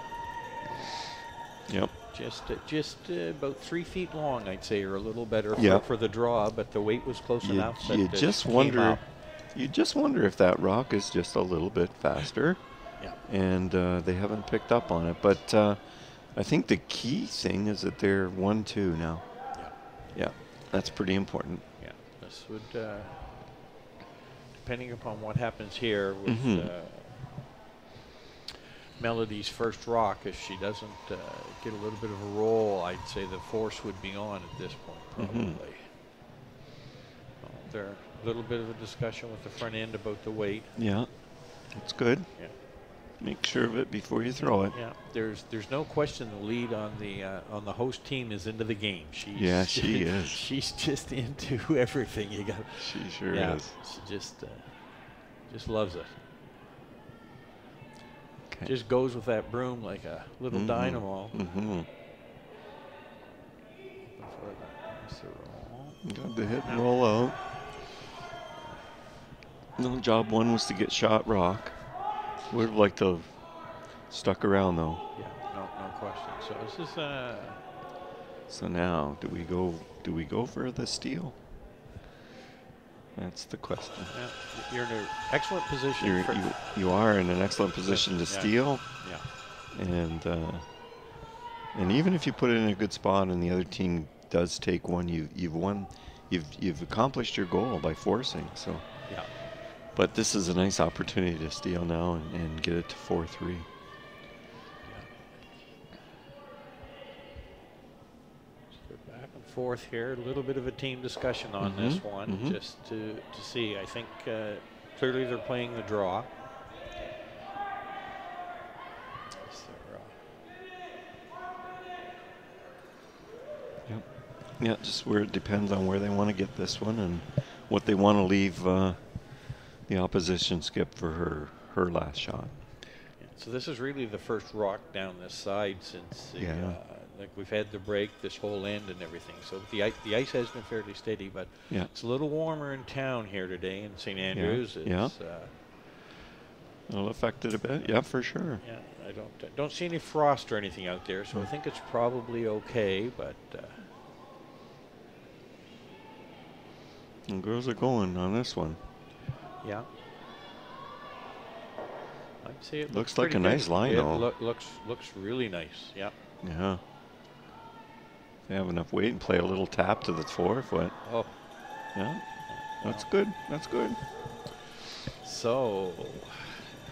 Yep. Just about 3 feet long, I'd say, or a little better Yep. for the draw, but the weight was close enough. That You it just came wonder. up. You just wonder if that rock is just a little bit faster, Yeah. and they haven't picked up on it. But I think the key thing is that they're 1-2 now. Yeah. Yeah, that's pretty important. Yeah. This would, depending upon what happens here with Melody's first rock, if she doesn't get a little bit of a roll, I'd say the force would be on at this point, probably. Well, there a little bit of a discussion with the front end about the weight. Yeah, that's good. Yeah. Make sure of it before you throw it. Yeah, there's no question the lead on the host team is into the game. She's she is. She's just into everything. You got. She sure is. She just loves it. Okay. Just goes with that broom like a little dynamo. Got the hit and roll out. No, job one was to get shot rock. Would have liked to have stuck around though. Yeah, no question. So this is So now, do we go for the steal? That's the question. yeah, you're in an excellent position. You are in an excellent position to steal. Yeah. And even if you put it in a good spot and the other team does take one, you've won. You've accomplished your goal by forcing. So. Yeah. But this is a nice opportunity to steal now and get it to 4-3. Back and forth here, a little bit of a team discussion on this one, just to see. I think clearly they're playing the draw. Yep. Yeah, just where it depends on where they want to get this one and what they want to leave the opposition skip for her last shot. Yeah, so this is really the first rock down this side since like we've had the break, this whole end and everything. So the ice has been fairly steady, but it's a little warmer in town here today in St. Andrews. It's, it'll affect it a bit. Yeah, for sure. Yeah, I don't see any frost or anything out there, so I think it's probably okay. But and girls are going on this one. Yeah. I'd say it looks like a nice line, though. Looks really nice. Yeah. Yeah. They have enough weight and play a little tap to the 4-foot. Oh. Yeah. That's good. That's good. So,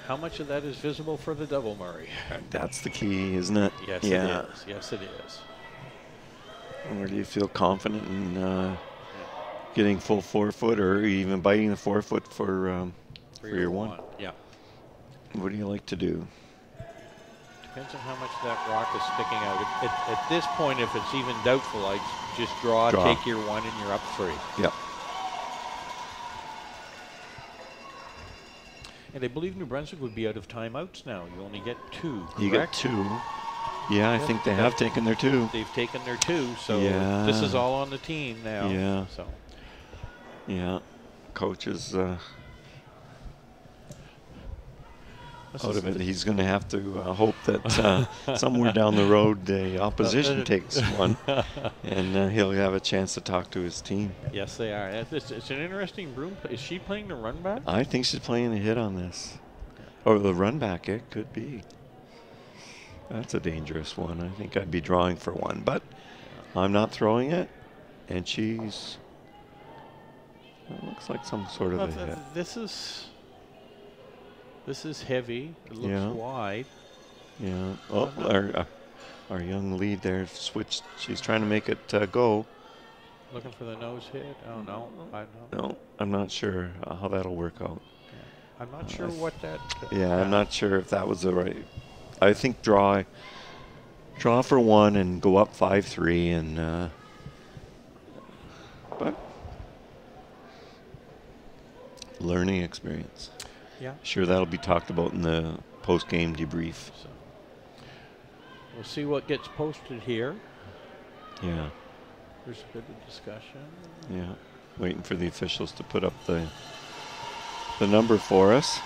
how much of that is visible for the double Murray? That's the key, isn't it? Yes, it is. Yes, it is. Or do you feel confident in getting full 4-foot or even biting the 4-foot for your one? Yeah. What do you like to do? Depends on how much that rock is sticking out. At this point, if it's even doubtful, I'd just draw, take your one, and you're up 3. Yep. And I believe New Brunswick would be out of timeouts now. You only get 2, correct? You get 2. Yeah, I think they have taken their 2. They've taken their 2, so this is all on the team now. Yeah. So. Yeah. Coach is out of it. He's going to have to hope that somewhere down the road the opposition takes one, and he'll have a chance to talk to his team. Yes, they are. It's an interesting broom. Is she playing the run back? I think she's playing a hit on this. Or the run back, it could be. That's a dangerous one. I think I'd be drawing for one, but I'm not throwing it, and she's... It looks like some sort of a hit. This is heavy. It looks wide. Yeah. Oh, our young lead there switched. She's trying to make it go. Looking for the nose hit. Oh no. No, I'm not sure how that'll work out. Yeah. I'm not sure what that. I'm not sure if that was the right. I think draw for one and go up 5-3 and. But learning experience. Yeah. Sure, that'll be talked about in the post-game debrief. So we'll see what gets posted here. Yeah. There's a bit of discussion. Yeah. Waiting for the officials to put up the number for us.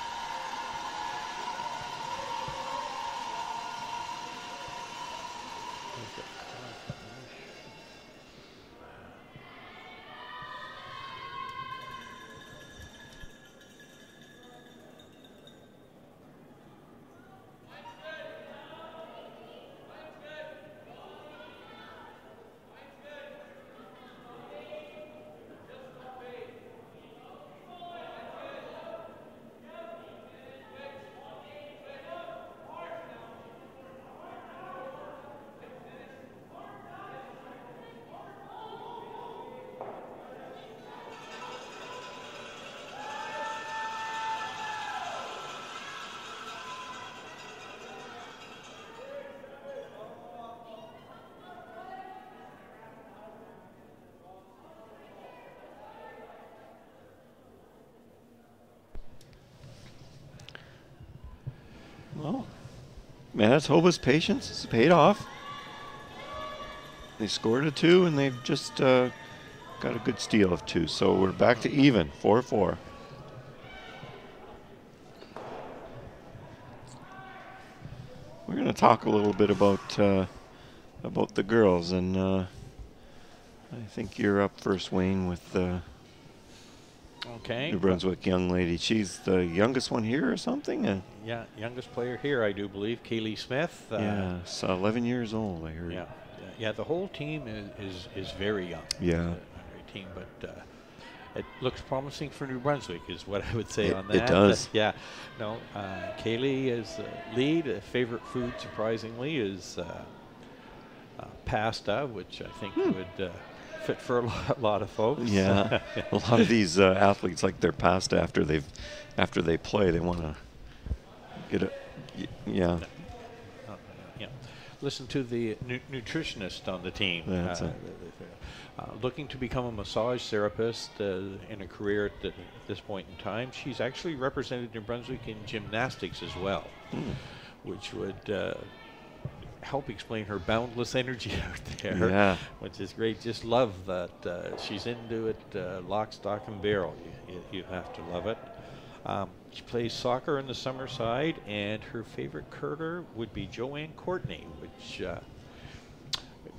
Well, Manitoba's patience has paid off. They scored a 2, and they've just got a good steal of 2. So we're back to even, 4-4. We're going to talk a little bit about the girls, and I think you're up first, Wayne, with the New Brunswick young lady. She's the youngest one here or something? Yeah, youngest player here, I do believe, Kaylee Smith. Yeah, so 11 years old, I heard. Yeah, the whole team is very young. Yeah. 18, but it looks promising for New Brunswick, is what I would say on that. It does. Yeah. No, Kaylee is lead. Favorite food, surprisingly, is pasta, which I think would fit for a lot of folks. Yeah, a lot of these athletes like their pasta after they play. They want to get it. Yeah. Listen to the nutritionist on the team. That's it. Looking to become a massage therapist in a career at this point in time. She's actually represented New Brunswick in gymnastics as well, which would help explain her boundless energy out there, which is great. Just love that she's into it, lock, stock, and barrel. You have to love it. She plays soccer in the summer side, and her favorite curler would be Joanne Courtney, which a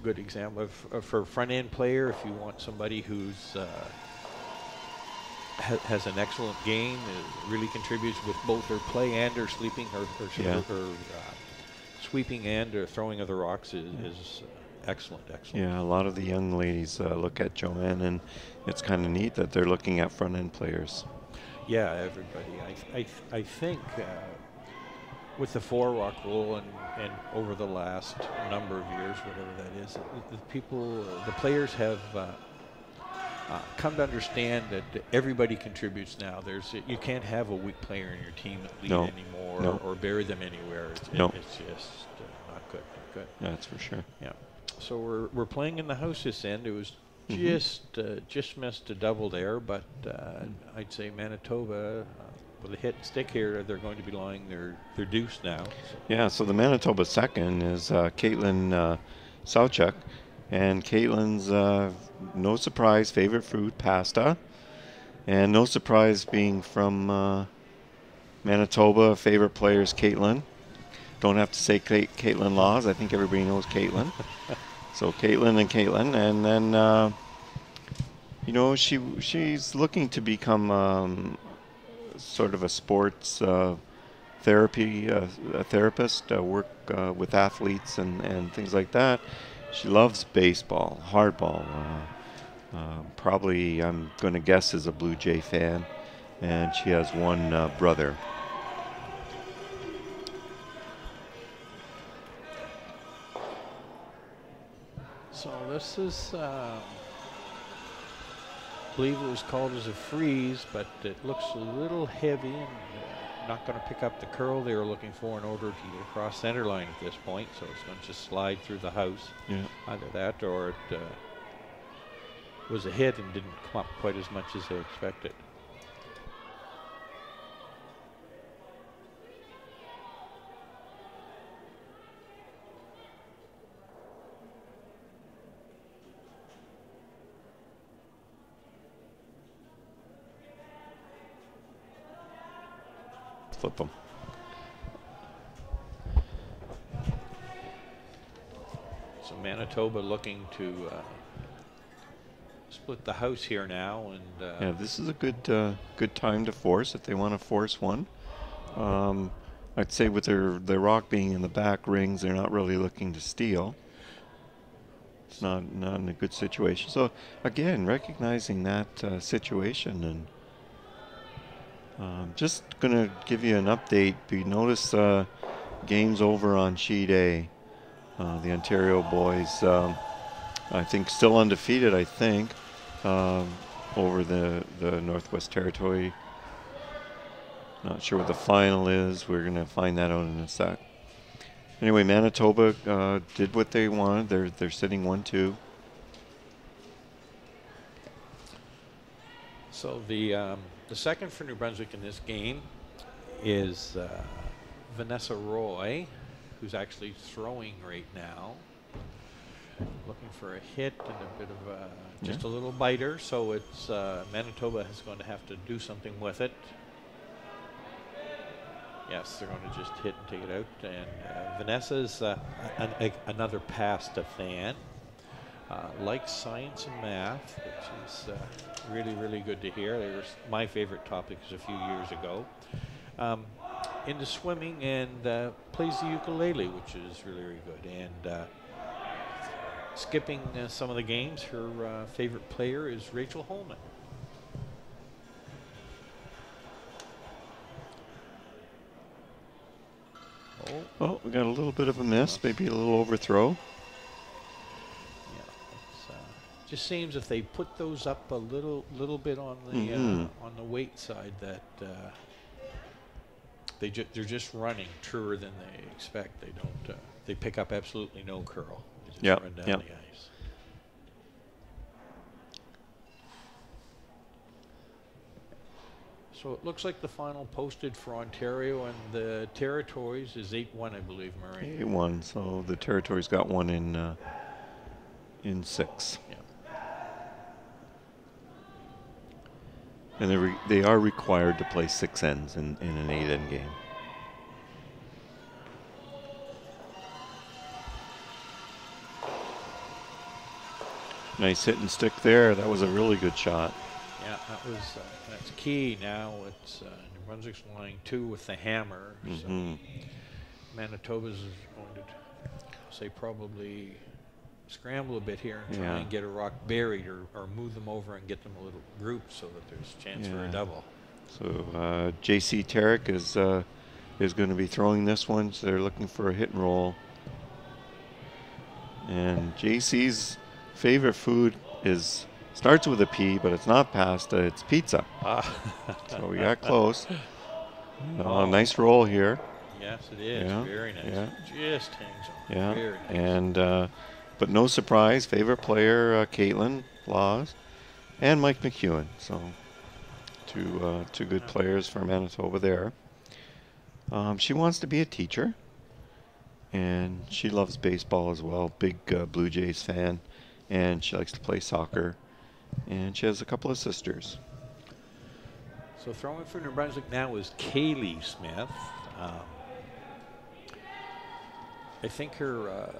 good example for a front-end player. If you want somebody who's has an excellent game, really contributes with both her play and her sleeping, her sweeping and her throwing of the rocks is excellent. Yeah, a lot of the young ladies look at Joanne, and it's kind of neat that they're looking at front-end players. Yeah, everybody. I think with the 4-rock rule and over the last number of years, whatever that is, the players have come to understand that everybody contributes now. You can't have a weak player in your team at lead anymore or bury them anywhere. It's just not good. That's for sure. Yeah. So we're playing in the house this end. It was just missed a double there, but I'd say Manitoba with a hit and stick here, they're going to be lying their deuce now. So. Yeah, so the Manitoba second is Caitlin Sauchuk, and Caitlin's no surprise favorite food, pasta, and no surprise being from Manitoba, favorite players Caitlin. Don't have to say Caitlin Laws. I think everybody knows Caitlin. So Caitlin, and then she's looking to become sort of a sports therapy a therapist, work with athletes and things like that. She loves baseball, hardball. Probably, I'm going to guess, is a Blue Jay fan, and she has one brother. So this is, I believe it was called as a freeze, but it looks a little heavy and not going to pick up the curl they were looking for in order to get across center line at this point. So it's going to just slide through the house. Yeah. Either that or it was a hit and didn't come up quite as much as they expected. Flip them. So Manitoba looking to split the house here now, and yeah, this is a good time to force if they want to force one. I'd say with their rock being in the back rings, they're not really looking to steal. It's not in a good situation. So again, recognizing that situation, and just gonna give you an update. You notice games over on sheet A. The Ontario boys, I think, still undefeated. I think over the Northwest Territory. Not sure what the final is. We're gonna find that out in a sec. Anyway, Manitoba did what they wanted. They're sitting 1-2. So the second for New Brunswick in this game is Vanessa Roy, who's actually throwing right now, looking for a hit and a bit of just a little biter. So it's Manitoba is going to have to do something with it. Yes, they're going to just hit and take it out. And Vanessa's another past fan. Likes science and math, which is really, really good to hear. They were my favorite topics a few years ago. Into swimming and plays the ukulele, which is really, really good. And skipping some of the games, her favorite player is Rachel Holman. Oh, we got a little bit of a miss, maybe a little overthrow. Yeah, just seems if they put those up a little bit on the weight side, that they're just running truer than they expect. They don't. They pick up absolutely no curl. They just run down the ice. So it looks like the final posted for Ontario and the Territories is 8-1, I believe, Murray. 8-1. So the Territories got one in 6. Yeah. And they are required to play 6 ends in an 8-end game. Nice hit and stick there. That was a really good shot. Yeah, that's key. Now it's New Brunswick's line 2 with the hammer. So Manitoba's is going to say probably scramble a bit here and try and get a rock buried or move them over and get them a little grouped so that there's a chance for a double. So J.C. Tarek is going to be throwing this one. So they're looking for a hit and roll. And J.C.'s favorite food starts with a P, but it's not pasta, it's pizza. So we got close. Nice roll here. Yes, it is. Yeah, very nice. yeah. Just hangs on. Yeah, Very nice. and but no surprise, favorite player Caitlin Laws and Mike McEwen. So two good players for Manitoba there. She wants to be a teacher, and she loves baseball as well. Big Blue Jays fan, and she likes to play soccer. And she has a couple of sisters. So throwing for New Brunswick now is Kaylee Smith. I think her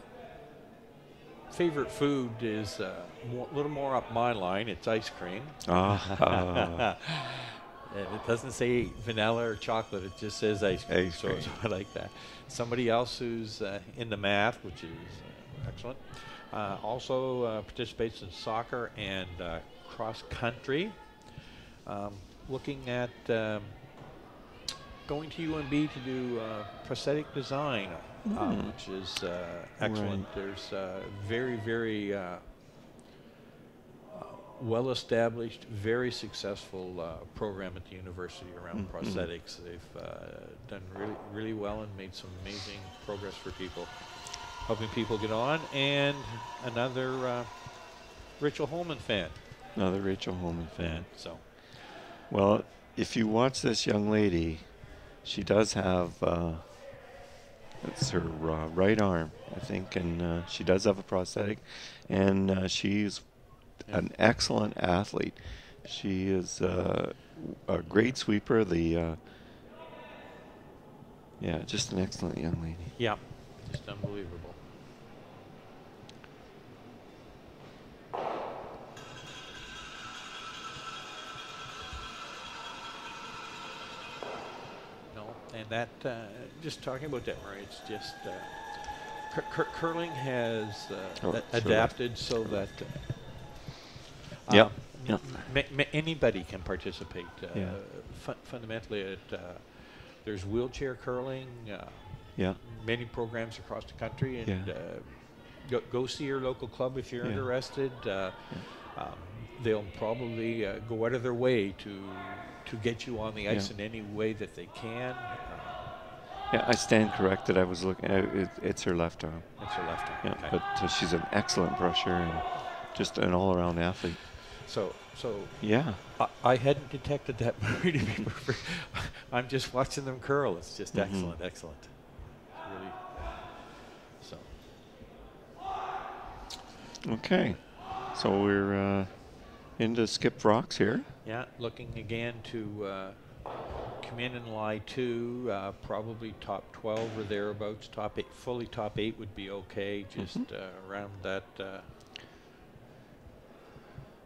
favorite food is a little more up my line. It's ice cream. And it doesn't say vanilla or chocolate. It just says ice cream. So I like that. Somebody else who's into math, which is excellent. Also participates in soccer and cross country. Looking at going to UNB to do prosthetic design, which is excellent. Right. There's very, very well-established, very successful program at the university around prosthetics. They've done really, really well and made some amazing progress for people, helping people get on. And another Rachel Holman fan. Another Rachel Holman fan. So, well, if you watch this young lady, she does have it's her right arm, I think, and she does have a prosthetic, and she's an excellent athlete. She is a great sweeper. Just an excellent young lady. Yeah, just unbelievable. And that, just talking about that, Murray, it's just curling has adapted so that anybody can participate. Fundamentally, there's wheelchair curling. Many programs across the country, and go see your local club if you're interested. They'll probably go out of their way to get you on the ice in any way that they can. I stand corrected. I was looking at it. It's her left arm. It's her left arm. Yeah, okay. But she's an excellent brusher and just an all-around athlete. So yeah, I hadn't detected that. I'm just watching them curl. It's just excellent. Really. So. Okay, so we're into skip rocks here. Yeah, looking again to come in lie 2, probably top 12 or thereabouts. Top 8, fully top 8 would be okay. Just around that.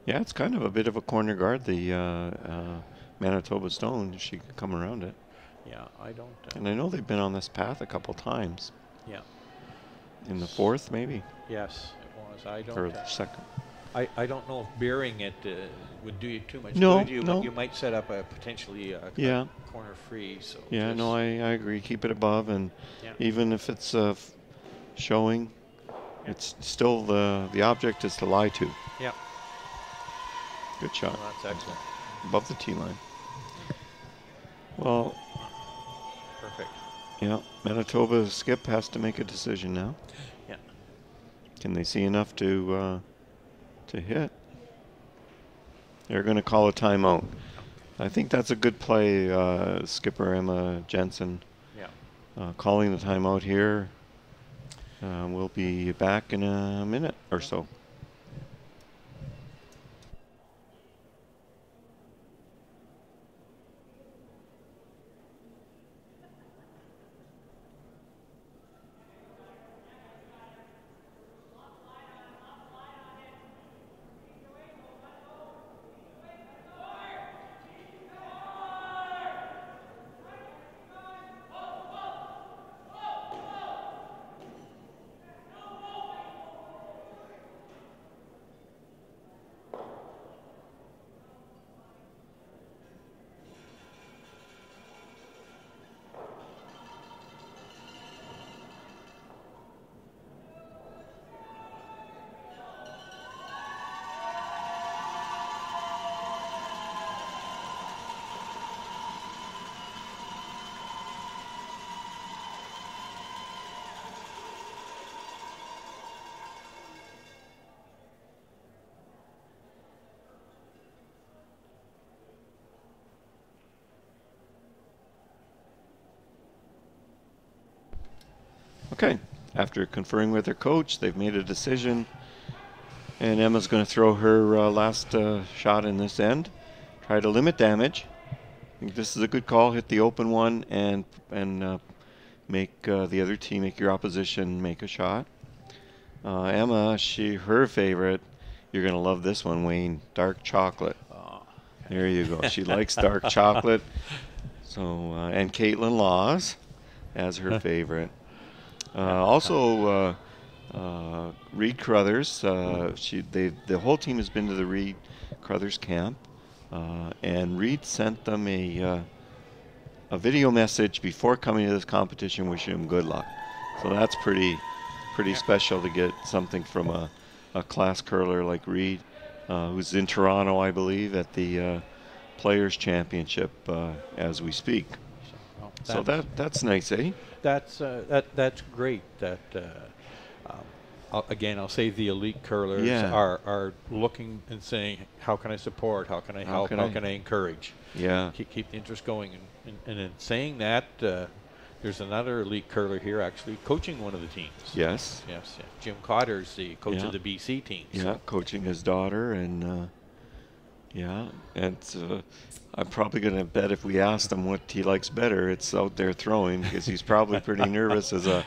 Yeah, it's kind of a bit of a corner guard. The Manitoba Stone. She could come around it. Yeah, I don't. And I know they've been on this path a couple times. Yeah. In the 4th, maybe. Yes, it was. I don't. Or 2nd. I don't know if burying it would do you too much good. You might set up a potentially corner free. So yeah, no, I agree. Keep it above, and even if it's showing, it's still the object is to lie to. Yeah. Good shot. Well, that's excellent. Above the tee line. Well. Perfect. Yeah, Manitoba skip has to make a decision now. Yeah. Can they see enough to hit? They're going to call a timeout. I think that's a good play, skipper Emma Jensen. Yeah. Calling the timeout here. We'll be back in a minute or so. Okay, after conferring with her coach, they've made a decision, and Emma's going to throw her last shot in this end, try to limit damage. I think this is a good call. Hit the open one and make the other team, make your opposition make a shot. Emma, her favorite. You're going to love this one, Wayne. Dark chocolate. Oh, okay. There you go. She likes dark chocolate. So and Caitlin Laws as her favorite. Also, Reed Crothers. The whole team has been to the Reed Crothers camp, and Reed sent them a video message before coming to this competition, wishing them good luck. So that's pretty special to get something from a class curler like Reed, who's in Toronto, I believe, at the Players Championship as we speak. So that's nice, eh? That's great. That again, I'll say the elite curlers are looking and saying, how can I support? How can I help? How can I encourage? Yeah. Keep the interest going. And in saying that, there's another elite curler here actually coaching one of the teams. Yes. Yes. Jim Cotter's the coach of the BC team. Yeah, coaching his daughter, and I'm probably going to bet if we asked him what he likes better, it's out there throwing, because he's probably pretty nervous as a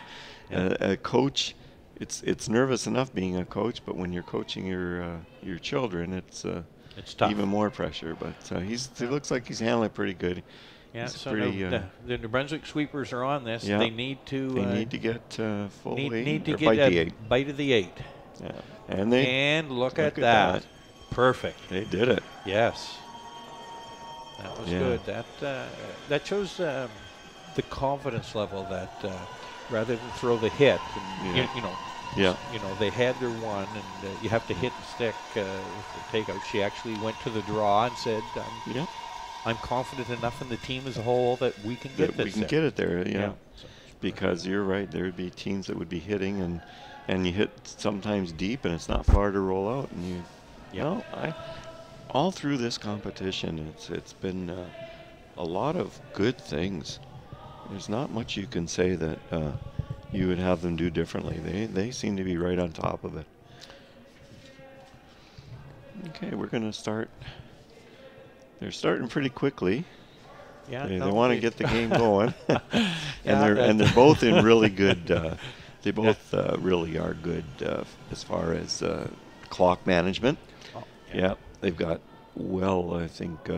coach. It's nervous enough being a coach, but when you're coaching your children, it's tough. Even more pressure. But he looks like he's handling it pretty good. Yeah, He's so pretty, the New Brunswick sweepers are on this. Yeah, They need to. They need to get full eight Need to or get bite the a 8. bite of the 8. Yeah, and they And look at that. Perfect. They did it. Yes. That was good. That shows the confidence level that rather than throw the hit, and, you know, they had their one, and you have to hit and stick with the takeout. She actually went to the draw and said, I'm confident enough in the team as a whole that we can get this. We can get it there, because you're right. There would be teams that would be hitting, and you hit sometimes deep, and it's not far to roll out. And all through this competition, it's been a lot of good things. There's not much you can say that you would have them do differently. They seem to be right on top of it. Okay, we're going to start. They're starting pretty quickly. Yeah, they want to get the game going, and they're both in really good. They both really are good as far as clock management. They've got I think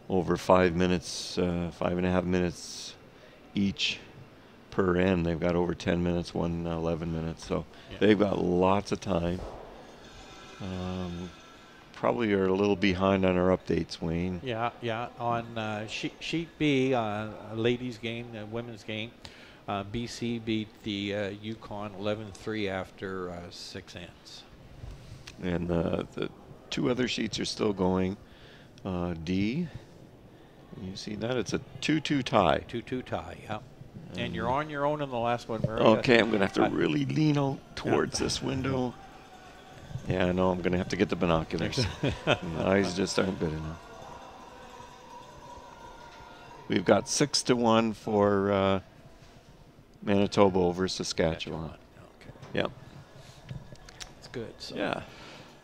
over 5 minutes, 5.5 minutes each per end. They've got over 10 minutes, 11 minutes. So they've got lots of time. Probably are a little behind on our updates, Wayne. Yeah. On sheet B, ladies game, women's game, BC beat the Yukon 11-3 after 6 ends. And the 2 other sheets are still going. D, you see that? It's a 2-2 tie. 2-2 tie, yeah. And you're on your own in the last one, Murray. Okay, I'm going to have to really lean out towards this window. Yeah, I know. I'm going to have to get the binoculars. My eyes just aren't good enough. We've got 6-1 for Manitoba over Saskatchewan. Okay. Yeah. That's good. So, yeah.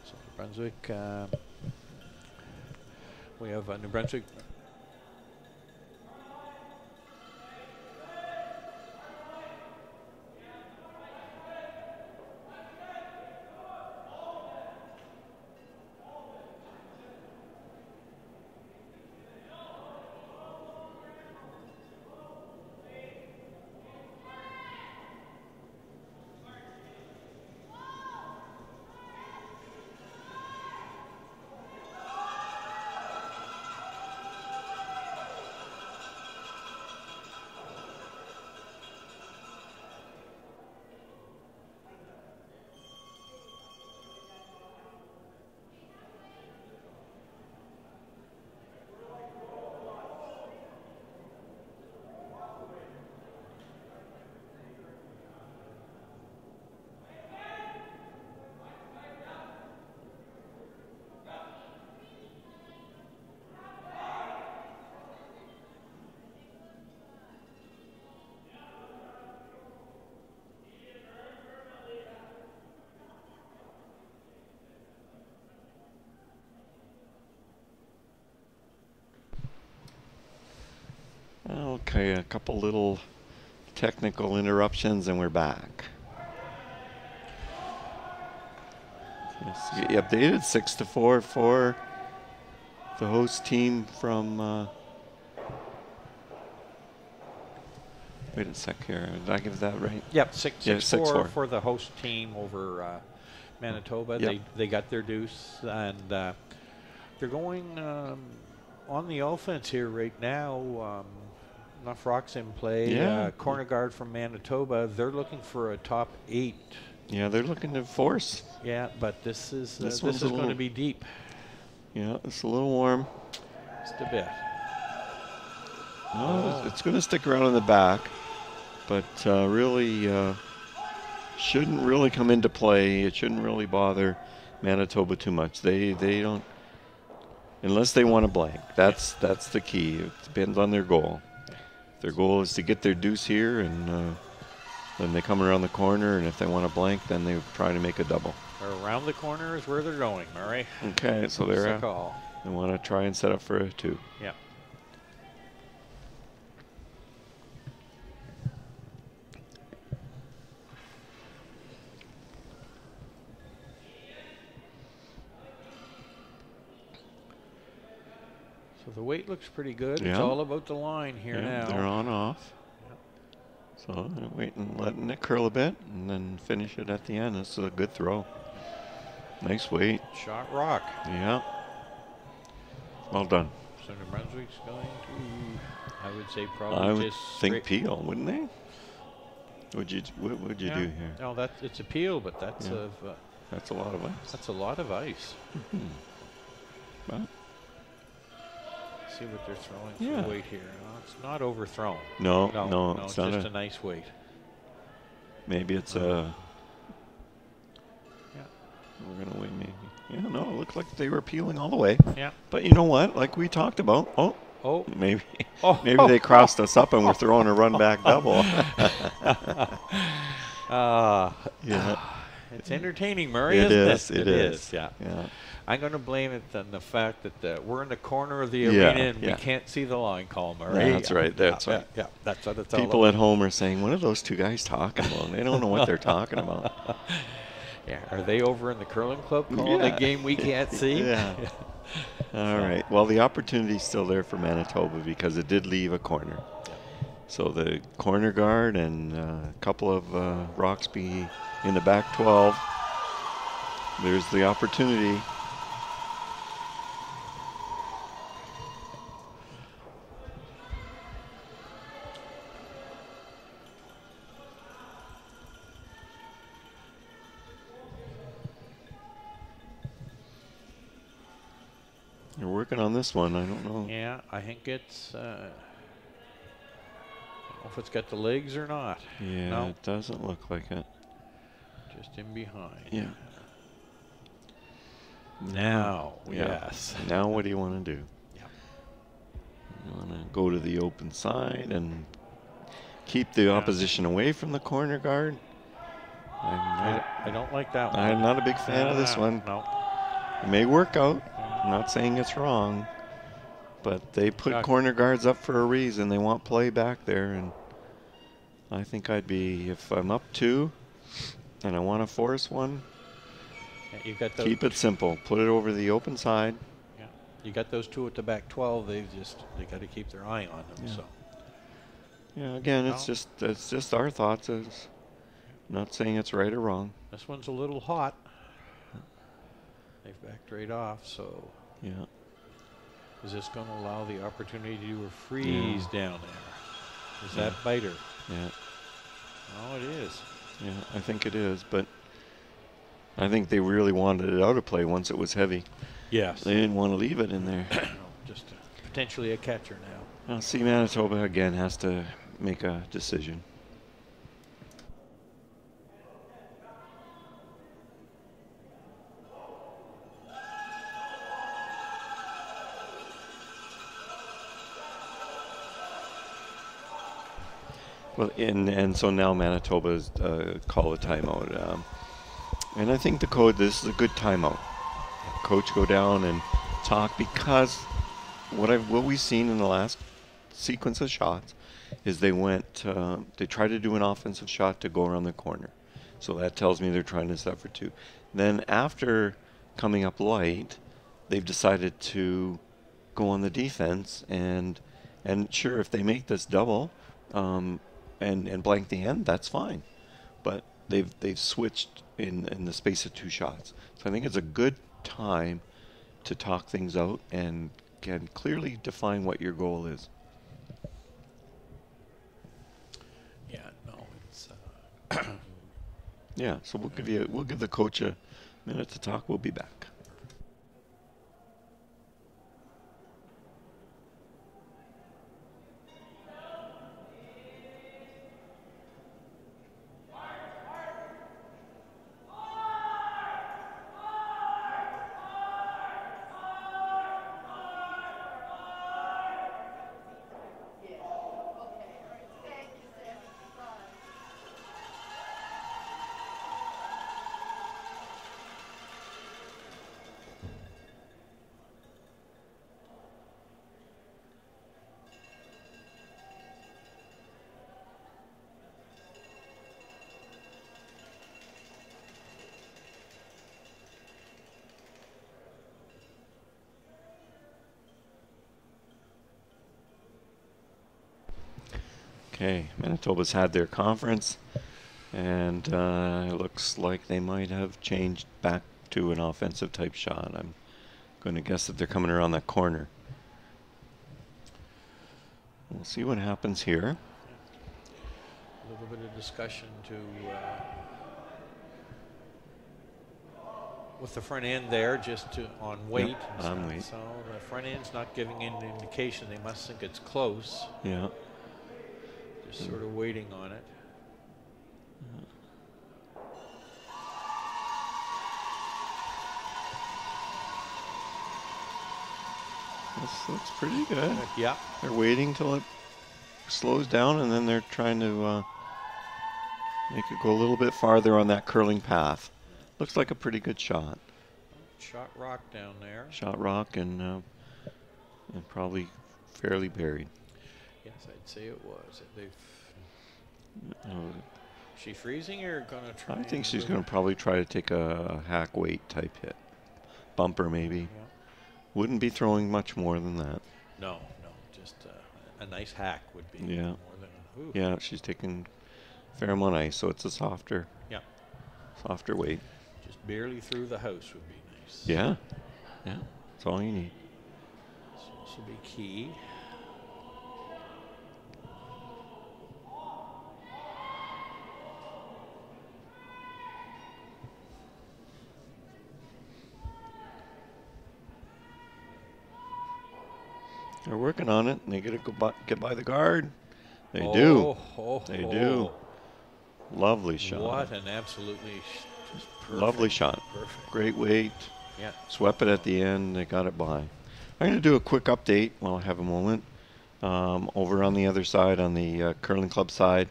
So New Brunswick, we have New Brunswick. Okay, a couple little technical interruptions and we're back. Yes, you updated 6-4 for the host team from. Wait a sec here. Did I give that right? Yep, 6-4 for the host team over Manitoba. Yep. They got their deuce, and they're going on the offense here right now. Enough rocks in play. Yeah. Corner guard from Manitoba. They're looking for a top 8. Yeah, they're looking to force. Yeah, but this is going to be deep. Yeah, it's a little warm. Just a bit. No, it's going to stick around in the back, but really shouldn't really come into play. It shouldn't really bother Manitoba too much. They don't, unless they want to blank. That's the key. It depends on their goal. Their goal is to get their deuce here, and then they come around the corner, and if they want to blank, then they try to make a double. Around the corner is where they're going, Murray. Okay, so they're they want to try and set up for a 2. Yeah. So the weight looks pretty good. Yeah. It's all about the line here now. They're on off. Yeah. So waiting, letting it curl a bit, and then finish it at the end. This is a good throw. Nice weight. Shot rock. Yeah. Well done. So New Brunswick's going to, I would say probably I would just think peel, wouldn't they? What would you do here? No, it's a peel, but that's that's a lot of ice. That's a lot of ice. Well, see what they're throwing for weight here. No, it's not overthrown. No, it's not just a nice weight. Maybe it's a. We're gonna win, maybe. Yeah, no, it looked like they were peeling all the way. Yeah. But you know what? Like we talked about. Maybe they crossed us up and we're throwing a run back double. Yeah. It's entertaining, Murray, isn't it? It is. Yeah. Yeah. I'm going to blame it on the fact that we're in the corner of the arena and we can't see the line call, Murray. That's right. That's right. Yeah, that's what it's all People about. at home are saying, what are those two guys talking about? They don't know what they're talking about. Yeah. Are they over in the curling club calling a game we can't see? Yeah. All right. Well, the opportunity's still there for Manitoba because it did leave a corner. Yeah. So the corner guard and a couple of Roxby in the back 12. There's the opportunity. You're working on this one. I don't know. Yeah, I think it's. I don't know if it's got the legs or not. Yeah, no. It doesn't look like it. Just in behind. Yeah. Now, yes. Now what do you want to do? Yeah. You want to go to the open side and keep the opposition away from the corner guard? I don't like that one. I'm not a big fan of this one. No. It may work out. I'm not saying it's wrong. But they put corner guards up for a reason. They want play back there. And I think I'd be, if I'm up 2 and I want to force one, you got those, keep it simple. Put it over the open side. Yeah, you got those 2 at the back 12. They got to keep their eye on them. Yeah. So. Yeah. Again, it's just our thoughts. It's not saying it's right or wrong. This one's a little hot. They've backed right off. So. Yeah. Is this going to allow the opportunity to do a freeze down there? Is that biter? Yeah. Oh, it is. Yeah, I think it is, but I think they really wanted it out of play once it was heavy. Yes. They didn't want to leave it in there. No, just potentially a catcher now. Now, see, Manitoba again has to make a decision. Well, and so now Manitoba's call a timeout. And I think this is a good timeout. Coach go down and talk, because what we've seen in the last sequence of shots is they tried to do an offensive shot to go around the corner. So that tells me they're trying to set for 2. Then after coming up light, they've decided to go on the defense, and sure, if they make this double, and blank the end, that's fine. But they've switched in the space of 2 shots. So I think it's a good time to talk things out and can clearly define what your goal is. Yeah, no, it's. Yeah, so we'll give the coach a minute to talk. We'll be back. Okay, Manitoba's had their conference, and it looks like they might have changed back to an offensive type shot. I'm going to guess that they're coming around that corner. We'll see what happens here. A little bit of discussion to with the front end there, just on weight. Yep, on weight. So the front end's not giving any indication. They must think it's close. Yeah. Just sort of waiting on it. This looks pretty good. Yeah. They're waiting till it slows down, and then they're trying to make it go a little bit farther on that curling path. Looks like a pretty good shot. Shot rock down there. Shot rock and probably fairly buried. Yes, I'd say it was. She freezing or gonna try? I think she's gonna probably try to take a hack weight type hit, bumper maybe. Yeah. Wouldn't be throwing much more than that. No, just a nice hack would be. Yeah. More than, yeah, she's taking a fair amount of ice, so it's a softer. Yeah. Softer weight. Just barely through the house would be nice. Yeah. Yeah. That's all you need. So this will be key. They're working on it, and they get by the guard. They do. They do. Lovely shot. What an absolutely just perfect. Lovely shot. Perfect. Great weight. Yeah. Swept it at the end. They got it by. I'm going to do a quick update while I have a moment. Over on the other side, on the curling club side,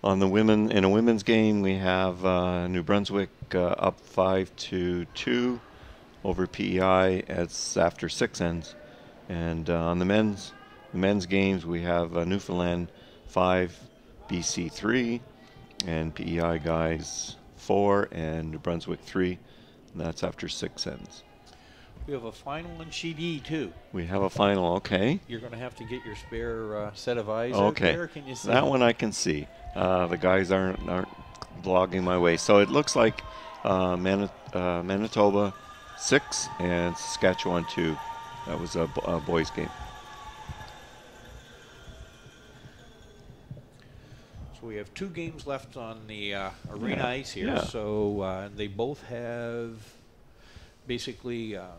on the women in a women's game, we have New Brunswick up 5-2 over PEI. It's after 6 ends. And on the men's games, we have Newfoundland 5, BC 3, and PEI guys 4, and New Brunswick 3. And that's after 6 ends. We have a final in Sheet E too. We have a final, okay. You're going to have to get your spare set of eyes okay. out there. Can you see that one I can see. The guys aren't blogging my way. So it looks like Manitoba 6 and Saskatchewan 2. That was a boys' game. So we have 2 games left on the arena ice here. Yeah. So they both have basically a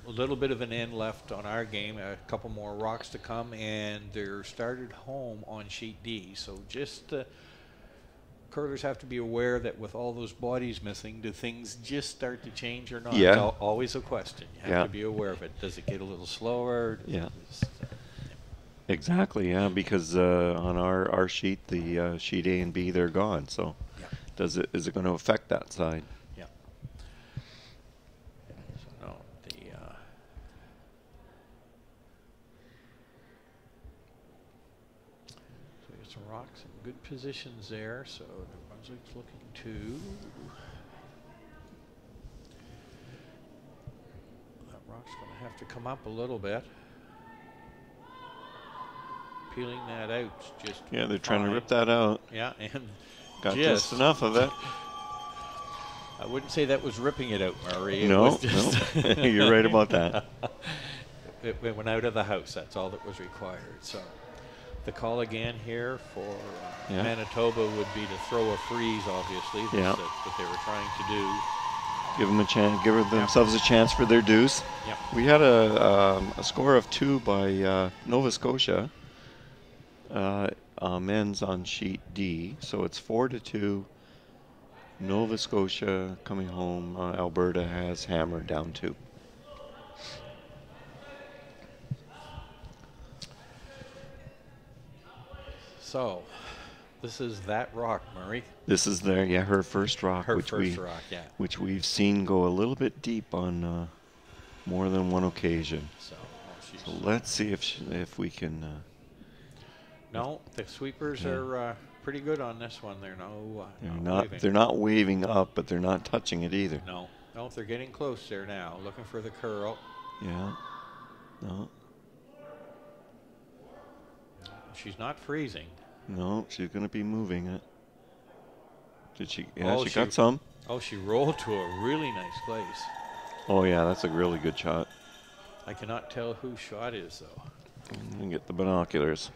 little bit of an end left on our game, a couple more rocks to come, and they're started home on Sheet D. So just curlers have to be aware that with all those bodies missing, do things just start to change or not? Yeah. It's always a question. You have to be aware of it. Does it get a little slower? Yeah. Exactly, yeah, because on our sheet, the sheet A and B, they're gone. So is it going to affect that side? Yeah. So no, so we got some rocks in good positions there. So New Brunswick's looking to. That rock's going to have to come up a little bit. Peeling that out just they're trying to rip that out. Yeah, and got just enough of it. I wouldn't say that was ripping it out, Murray. No, you're right about that. It went out of the house. That's all that was required. So the call again here for Manitoba would be to throw a freeze, obviously, that they were trying to do. Give them a chance. Give themselves a chance for their deuce. Yep. We had a score of 2 by Nova Scotia. Men's on sheet D, so it's 4-2. Nova Scotia coming home. Alberta has hammered down 2. So this is that rock, Murray. This is her first rock, which we've seen go a little bit deep on more than one occasion. So let's see if we can. No, the sweepers are pretty good on this one. They're they're not waving up, but they're not touching it either. No, they're getting close there now, looking for the curl. Yeah. No. She's not freezing. No, she's going to be moving it. Did she? Yeah, Oh, she got some. Oh, she rolled to a really nice place. Oh, yeah, that's a really good shot. I cannot tell whose shot is, though. You can get the binoculars.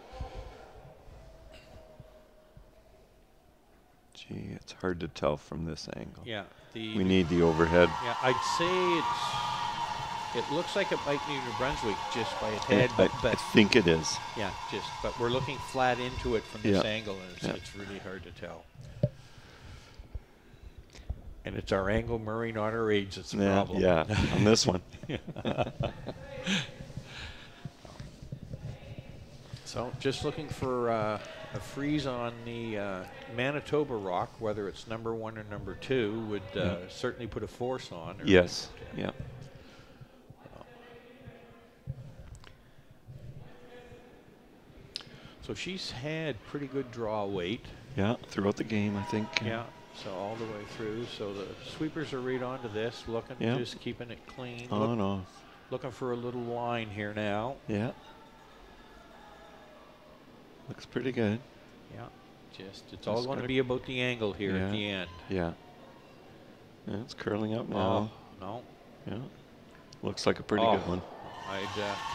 Gee, it's hard to tell from this angle. Yeah. We need the overhead. Yeah, I'd say it looks like it might be New Brunswick just by a tad. I think it is. Yeah, but we're looking flat into it from this angle, and it's really hard to tell. And it's our angle, Murray, not our age, that's the problem. Yeah, on this one. So just looking for a freeze on the Manitoba rock, whether it's number 1 or number 2, would certainly put a force on. Yes, yeah. So she's had pretty good draw weight. Yeah, throughout the game, I think. Yeah, so all the way through. So the sweepers are right onto this, looking, just keeping it clean. On off. Looking for a little line here now. Yeah. Looks pretty good. Yeah, it's all going to be about the angle here at the end. Yeah. Yeah, it's curling up now. No. Yeah. Looks like a pretty good one.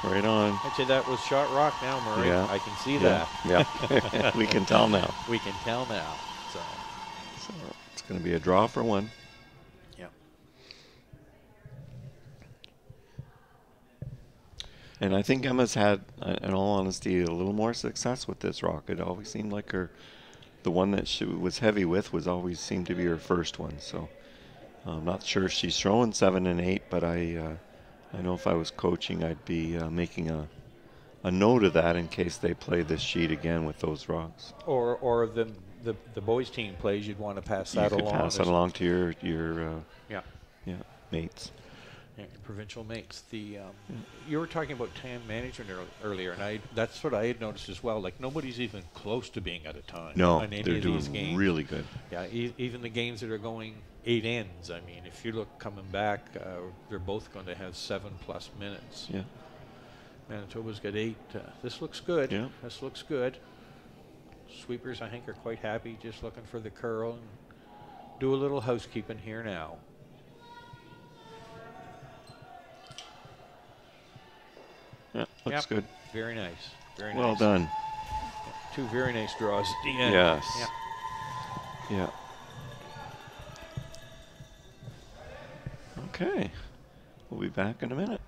Right on. I'd say that was shot rock now, Murray. Yeah. I can see that. Yeah. We can tell now. We can tell now. So it's going to be a draw for 1. Yeah. And I think Emma's had, in all honesty, a little more success with this rock. It always seemed like the one that she was heavy with always seemed to be her first one. So I'm not sure if she's throwing 7 and 8, but I know if I was coaching, I'd be making a note of that in case they play this sheet again with those rocks. Or the boys team plays, you'd want to pass that along. You could pass that along to your mates. Yeah, provincial mates. You were talking about time management earlier, and that's what I had noticed as well. Like, nobody's even close to being out of time. No, on any they're of doing these games. Really good. Yeah, even the games that are going 8 ends. I mean, if you look coming back, they're both going to have 7+ minutes. Yeah. Manitoba's got 8. This looks good. Yeah. This looks good. Sweepers, I think, are quite happy, just looking for the curl and do a little housekeeping here now. Yeah, looks good. Very nice. Very nice. Well done. Yeah, 2 very nice draws at the end. Yes. Yeah. Yeah. Okay. We'll be back in a minute.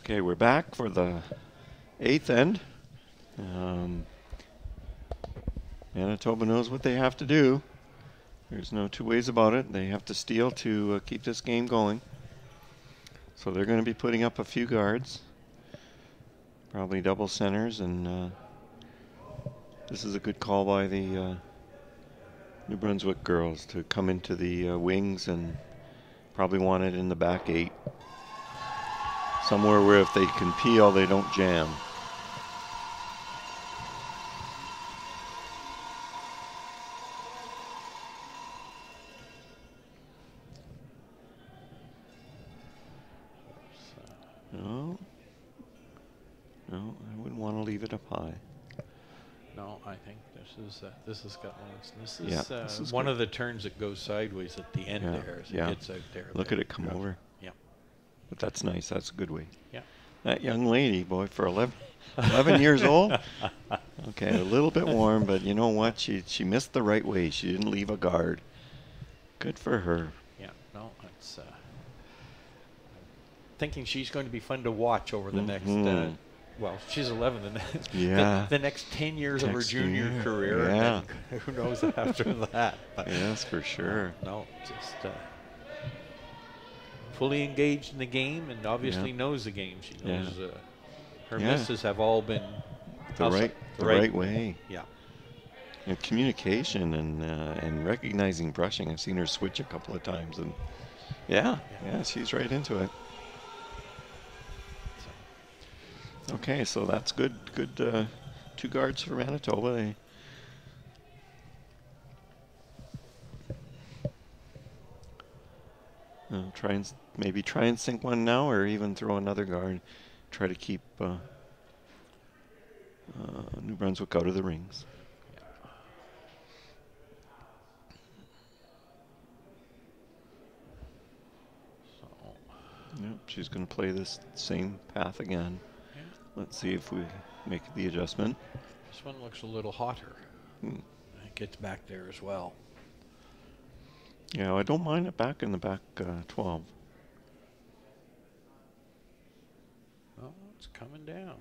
Okay, we're back for the 8th end. Manitoba knows what they have to do. There's no 2 ways about it. They have to steal to keep this game going. So they're going to be putting up a few guards, probably double centers, and this is a good call by the New Brunswick girls to come into the wings and probably want it in the back 8. Somewhere where if they can peel, they don't jam. This has got lots. This This is is one good. of the turns that goes sideways at the end there as it gets out there. Look at it come over. Yeah. But that's nice. That's a good way. Yeah. That young lady, boy, for 11 years old. Okay, a little bit warm, but you know what? She missed the right way. She didn't leave a guard. Good for her. Yeah. No, it's thinking she's going to be fun to watch over the next. Well, she's 11. The next 10 years of her junior career. Yeah. And who knows after that? But, yes, for sure. No, just fully engaged in the game and obviously knows the game. She knows her misses have all been the right way. Yeah. And communication and recognizing brushing. I've seen her switch a couple of times, and she's right into it. Okay, so that's good. Good 2 guards for Manitoba. Maybe try and sink one now, or even throw another guard. Try to keep New Brunswick out of the rings. Yep, she's going to play this same path again. Yeah. Let's see if we make the adjustment. This one looks a little hotter. It gets back there as well. Yeah, I don't mind it back in the back 12. Oh, it's coming down.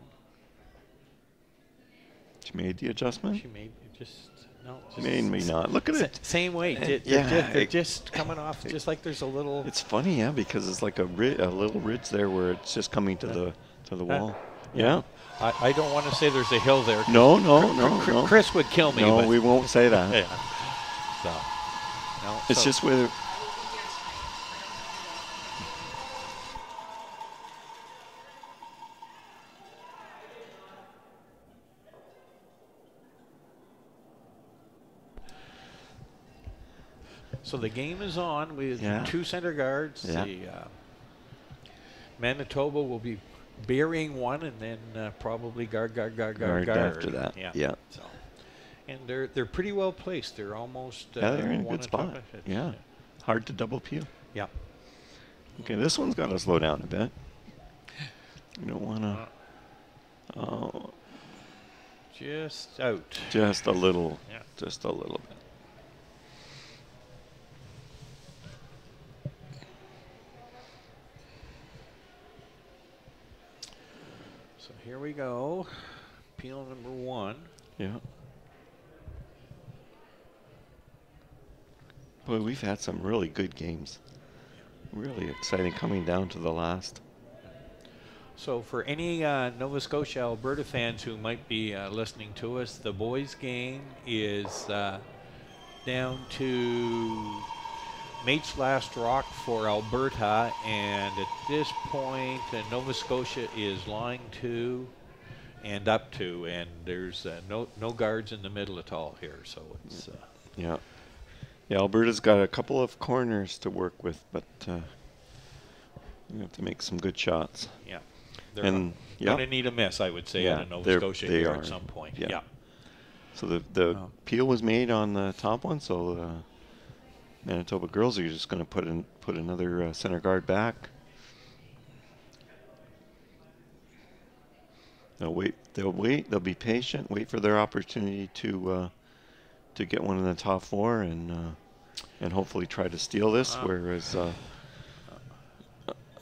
She made the adjustment? She made it just... No, made me not. Look at it. Same weight. They're just coming off, just like there's a little... It's funny, because it's like a little ridge there where it's just coming to the wall. Yeah. I don't want to say there's a hill there. No. Chris would kill me. No, we won't say that. It's just where... So the game is on with 2 center guards. Yeah. The Manitoba will be burying one and then probably guard after that. Yeah. So, and they're pretty well placed. They're almost they're in a good spot. Yeah. Hard to double peel. Yeah. Okay, this one's got to slow down a bit. You don't want to. Just out. Just a little. Yeah. Just a little bit. So here we go. Peel number 1. Yeah. Boy, we've had some really good games. Really exciting coming down to the last. So for any Nova Scotia, Alberta fans who might be listening to us, the boys' game is down to mate's last rock for Alberta, and at this point, Nova Scotia is line 2 and up 2, and there's no guards in the middle at all here. So it's yeah, Alberta's got a couple of corners to work with, but you have to make some good shots. Yeah. They're going to need a miss, I would say, out of Nova Scotia here at some point. Yeah. So the peel was made on the top one, so Manitoba girls are just going to put another center guard back. They'll wait. They'll be patient. Wait for their opportunity to get one in the top 4 and hopefully try to steal this. Whereas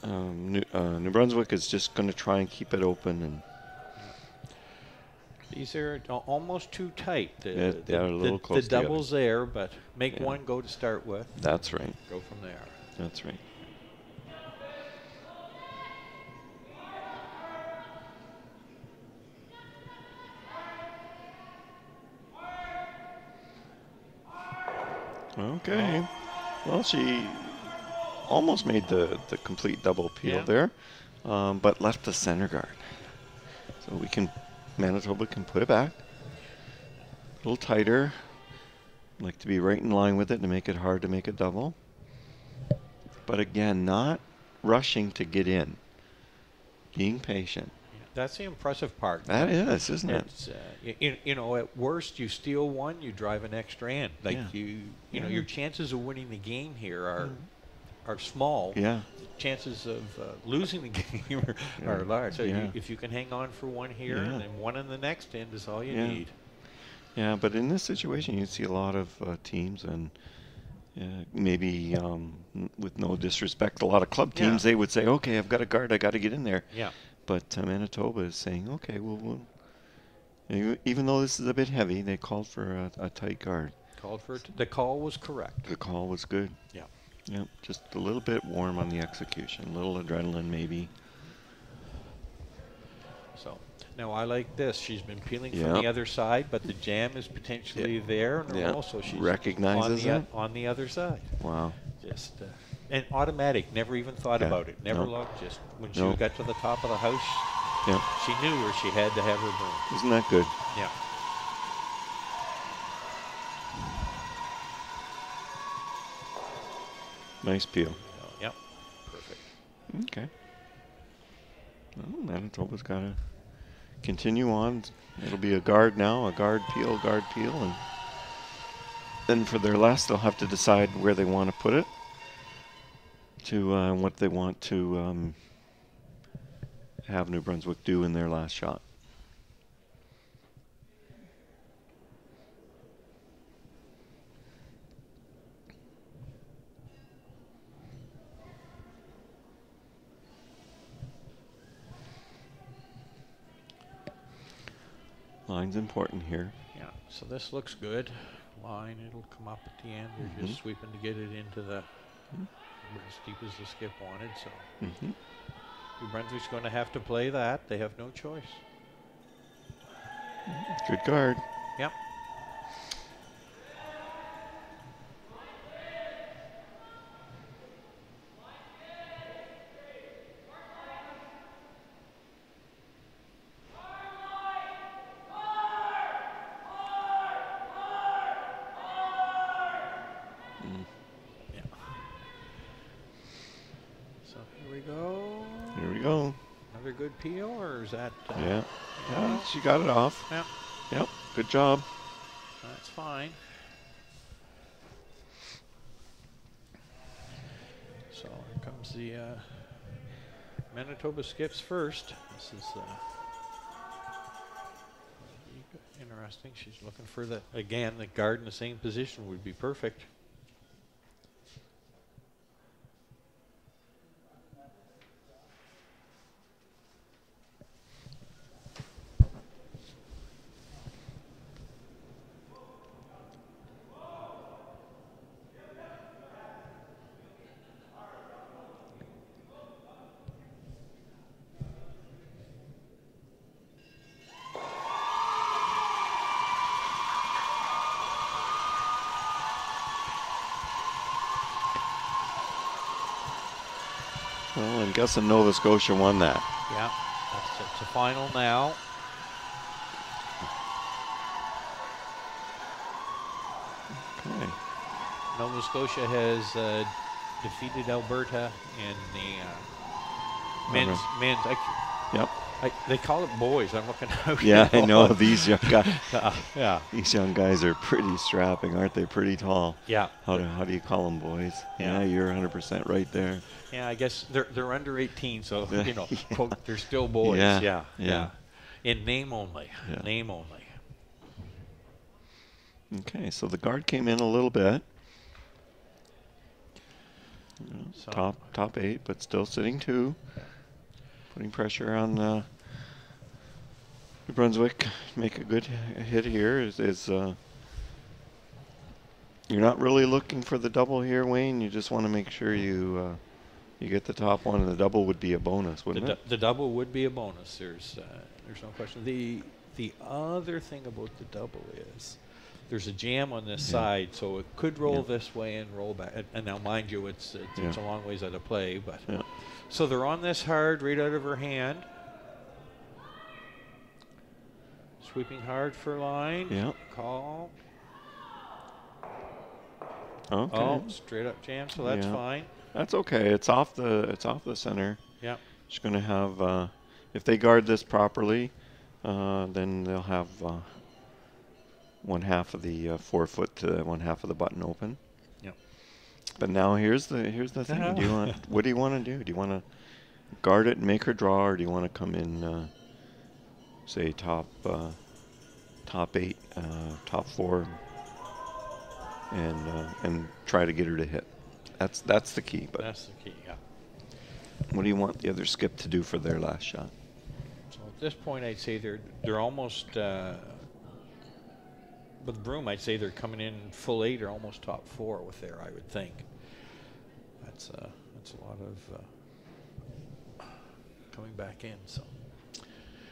New Brunswick is just going to try and keep it open. And these are almost too tight. They're a little close the double's there, but make one go to start with. That's right. Go from there. That's right. Okay. Well, she almost made the complete double peel there, but left the center guard. So Manitoba can put it back. A little tighter. Like to be right in line with it to make it hard to make a double. But again, not rushing to get in. Being patient. That's the impressive part. That is, isn't it? It's, you know, at worst, you steal one, you drive an extra in. Like you know, your chances of winning the game here are small. Yeah. Chances of losing the game are large. So if you can hang on for one here and then one in the next end is all you need. Yeah, but in this situation, you see a lot of teams, and maybe with no disrespect, a lot of club teams, they would say, okay, I've got a guard, I got to get in there. Yeah. But Manitoba is saying, okay, even though this is a bit heavy, they called for a tight guard. The call was correct. The call was good. Yeah. Yep, just a little bit warm on the execution, a little adrenaline maybe. So now I like this. She's been peeling from the other side, but the jam is potentially there, and also she's recognizes on the other side. Wow. Just and automatic. Never even thought about it. Never looked. Just when she got to the top of the house, she knew where she had to have her broom. Isn't that good? Yeah. Nice peel. Yep. Perfect. Okay. Well, Manitoba's got to continue on. It'll be a guard now, a guard peel, and then for their last, they'll have to decide where they want to put it, to what they want to have New Brunswick do in their last shot. Line's important here. Yeah, so this looks good. Line, it'll come up at the end. They're just sweeping to get it into the as deep as the skip wanted. So New Brunswick's going to have to play that. They have no choice. Good guard. Yep. Here we go. Another good peel, or is that? Yeah, she got it off. Yep. Yep. Good job. That's fine. So here comes the Manitoba skips first. This is interesting. She's looking for the guard in the same position would be perfect. Well, I'm guessing Nova Scotia won that. Yeah, it's a final now. Okay. Nova Scotia has defeated Alberta in the men's. Yep. They call it boys. I'm looking out. Yeah, I know these young guys. Yeah. These young guys are pretty strapping, aren't they? Pretty tall. Yeah. How do you call them boys? Yeah, you're 100% right there. Yeah, I guess they're under 18, so you know, quote, they're still boys. Yeah. In name only. Yeah. Name only. Okay, so the guard came in a little bit. So top 8, but still sitting 2. Putting pressure on New Brunswick. Make a good hit here. You're not really looking for the double here, Wayne. You just want to make sure you get the top one, and the double would be a bonus, wouldn't it? The double would be a bonus. There's no question. The other thing about the double is there's a jam on this side, so it could roll this way and roll back. And now, mind you, it's a long ways out of play, but so they're on this hard, right out of her hand. Sweeping hard for line. Yeah. Call. Okay. Oh, straight up jam, so that's fine. That's okay. It's off the center. Yeah. She's going to have if they guard this properly, then they'll have one half of the forefoot to one half of the button open. Yep. But now here's the thing. What do you want to do? Do you want to guard it and make her draw, or do you want to come in, say top 8, top 4, and try to get her to hit? That's the key. But that's the key. Yeah. What do you want the other skip to do for their last shot? So at this point, I'd say they're almost with broom. I'd say they're coming in full 8 or almost top 4 with there. I would think that's a lot of coming back in. So.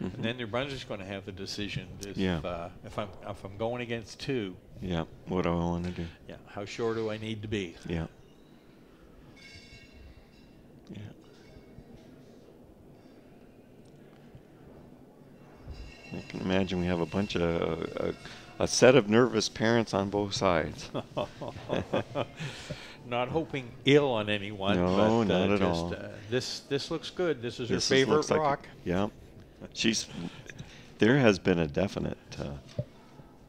Mm-hmm. And then their Brunswick's going to have the decision if I'm going against 2. Yeah. What do I want to do? Yeah. How short do I need to be? Yeah. Yeah. I can imagine we have a bunch of a set of nervous parents on both sides. Not hoping ill on anyone. No, but, not at all. This looks good. This is her favorite rock. Yeah. There has been a definite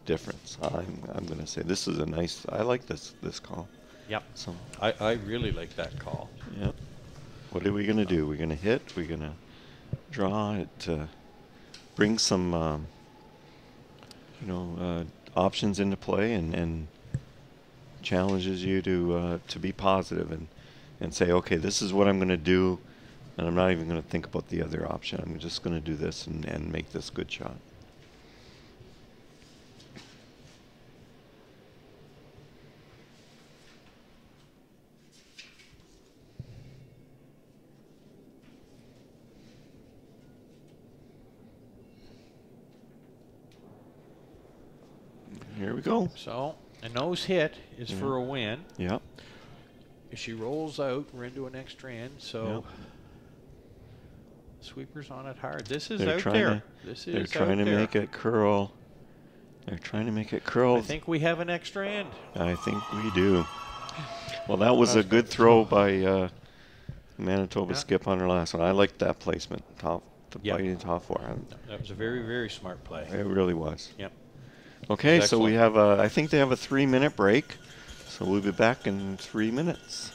difference. I'm going to say this is a nice. I like this call. Yep. So I really like that call. Yep. What are we going to do? We're going to hit. We're going to draw it. Bring some options into play and challenges you to be positive and say, okay, this is what I'm going to do. And I'm not even going to think about the other option. I'm just going to do this and make this good shot. Here we go. So a nose hit is for a win. Yep. If she rolls out, we're into an extra end. So. Yep. Sweeper's on it hard. This is out there. They're trying to make it curl. They're trying to make it curl. I think we have an extra end. I think we do. Well, that was a good throw by Manitoba skip on her last one. I liked that placement. Biting top 4. That was a very, very smart play. It really was. Yep. Okay, so we have I think they have a 3-minute break. So we'll be back in 3 minutes.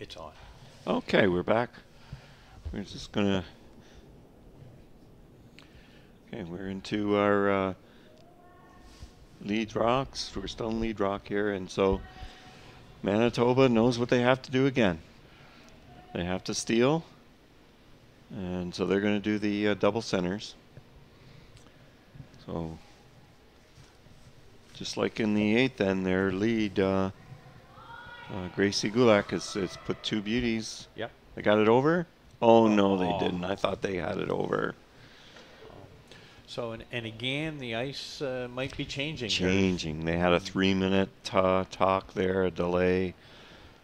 It's on. Okay, we're back. We're just gonna. Okay, we're into our lead rocks. We're still in lead rock here, and so Manitoba knows what they have to do again. They have to steal, and so they're going to do the double centers. So just like in the 8th, then their lead, Gracie Gulak has put 2 beauties. Yep. They got it over? Oh, no, they didn't. I thought they had it over. So, and again, the ice might be changing. Changing. They had a 3-minute talk there, a delay,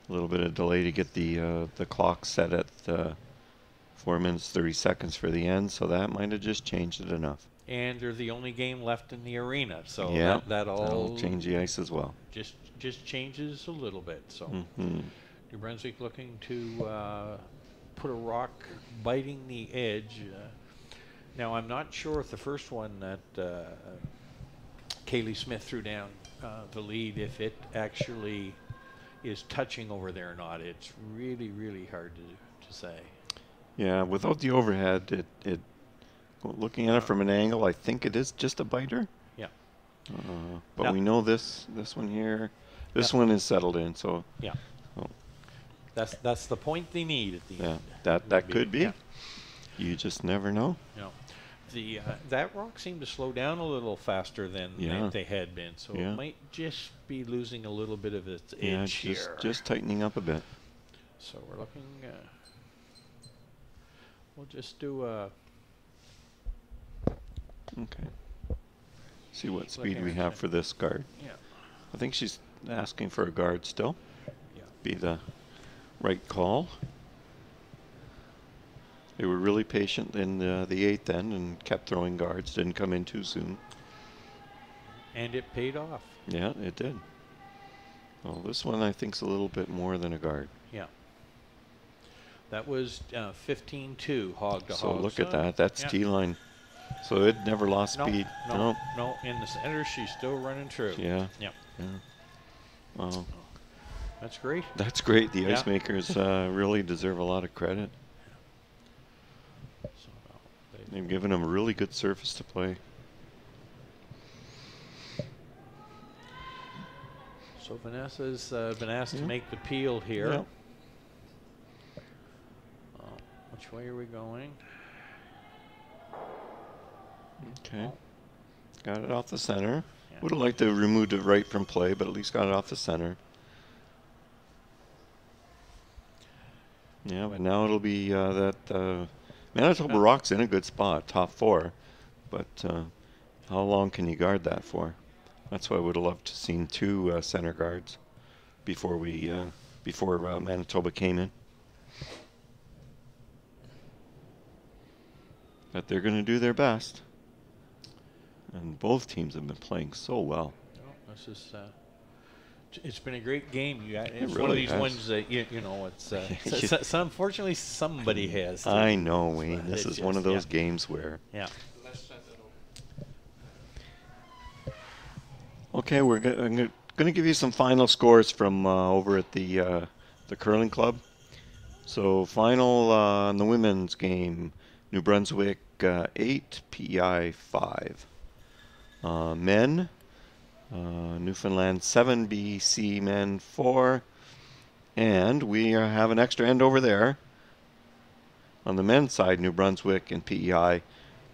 a little bit of delay to get the clock set at 4 minutes 30 seconds for the end. So that might have just changed it enough. And they're the only game left in the arena, so yeah, that'll change the ice as well. Just changes a little bit. So New Brunswick looking to put a rock biting the edge. Now, I'm not sure if the first one that Kaylee Smith threw down the lead, if it actually is touching over there or not. It's really, really hard to say. Yeah, without the overhead, looking at it from an angle, I think it is just a biter. Yeah. But now, we know this one here, this one is settled in. So yeah. Oh. That's the point they need at the end. That could be. Yeah. You just never know. No. That rock seemed to slow down a little faster than they had been, so it might just be losing a little bit of its edge here. Just tightening up a bit. So we're looking. We'll just do a. Okay. See what speed we have for this guard. Yeah. I think she's asking for a guard still. Yeah. Be the right call. They were really patient in the 8th end and kept throwing guards. Didn't come in too soon. And it paid off. Yeah, it did. Well, this one I think's a little bit more than a guard. Yeah. That was 15-2 hog to hog. So look at that. That's T-line. So it never lost speed. No. In the center, she's still running true. Yeah. Yeah. Wow. That's great. That's great. The ice makers really deserve a lot of credit. They've given them a really good surface to play. So Vanessa's been asked to make the peel here. Yeah. Which way are we going? Okay. Got it off the center. Yeah. Would have liked to remove it right from play, but at least got it off the center. Yeah, but now it'll be that Manitoba Rock's in a good spot, top 4. But how long can you guard that for? That's why I would have loved to have seen 2 center guards before Manitoba came in. But they're going to do their best. And both teams have been playing so well. Oh, this is it's been a great game. It's really one of these ones that you know. It's so unfortunately somebody has. I know, Wayne. This is one of those games where. Yeah. Okay, we're going to give you some final scores from over at the curling club. So final in the women's game, New Brunswick 8, PEI 5. Men, Newfoundland 7, BC men 4. And we have an extra end over there. On the men's side, New Brunswick and PEI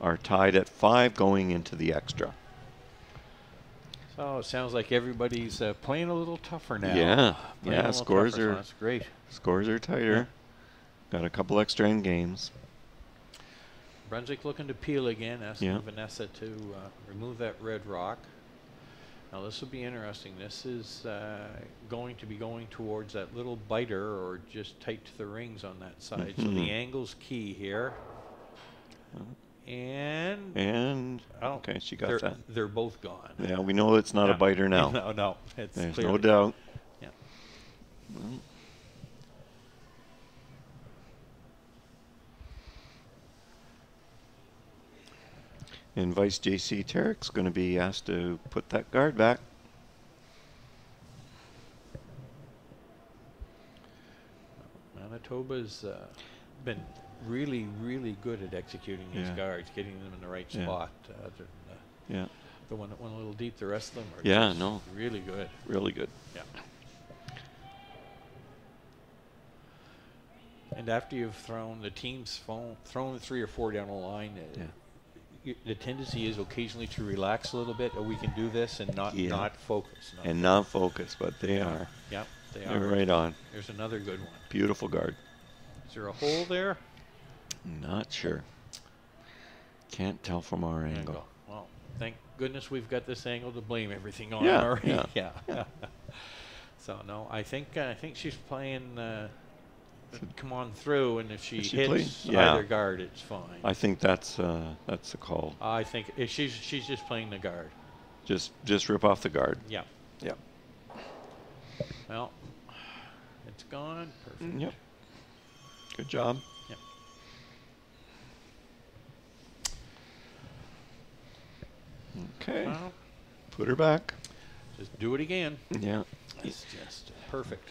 are tied at 5 going into the extra. So it sounds like everybody's playing a little tougher now. Yeah, scores are that's great. Scores are tighter. Got a couple extra end games. Brunswick looking to peel again, asking Vanessa to remove that red rock. Now this will be interesting. This is going to be going towards that little biter or just tight to the rings on that side. So the angle's key here. And okay, she got that. They're both gone. Yeah, we know it's not a biter now. No, it's there's clearly no doubt. Yeah. Well. And Vice J.C. Tarrick's going to be asked to put that guard back. Manitoba's been really, really good at executing these guards, getting them in the right spot. The one that went a little deep, the rest of them are just really good. Really good. Yeah. And after you've thrown the team's thrown 3 or 4 down the line, the tendency is occasionally to relax a little bit. Oh, we can do this and not focus. Not focus, but they are. Yep, They're right on. There's another good one. Beautiful guard. Is there a hole there? Not sure. Can't tell from our angle. Well, thank goodness we've got this angle to blame everything on. Yeah. So no, I think she's playing. Come on through, and if she hits plays? either guard, it's fine. I think that's the call. I think if she's just playing the guard. Just rip off the guard. Yeah. Yeah. Well, it's gone. Perfect. Yep. Good job. Yep. Okay. Well, put her back. Just do it again. Yeah. It's just perfect.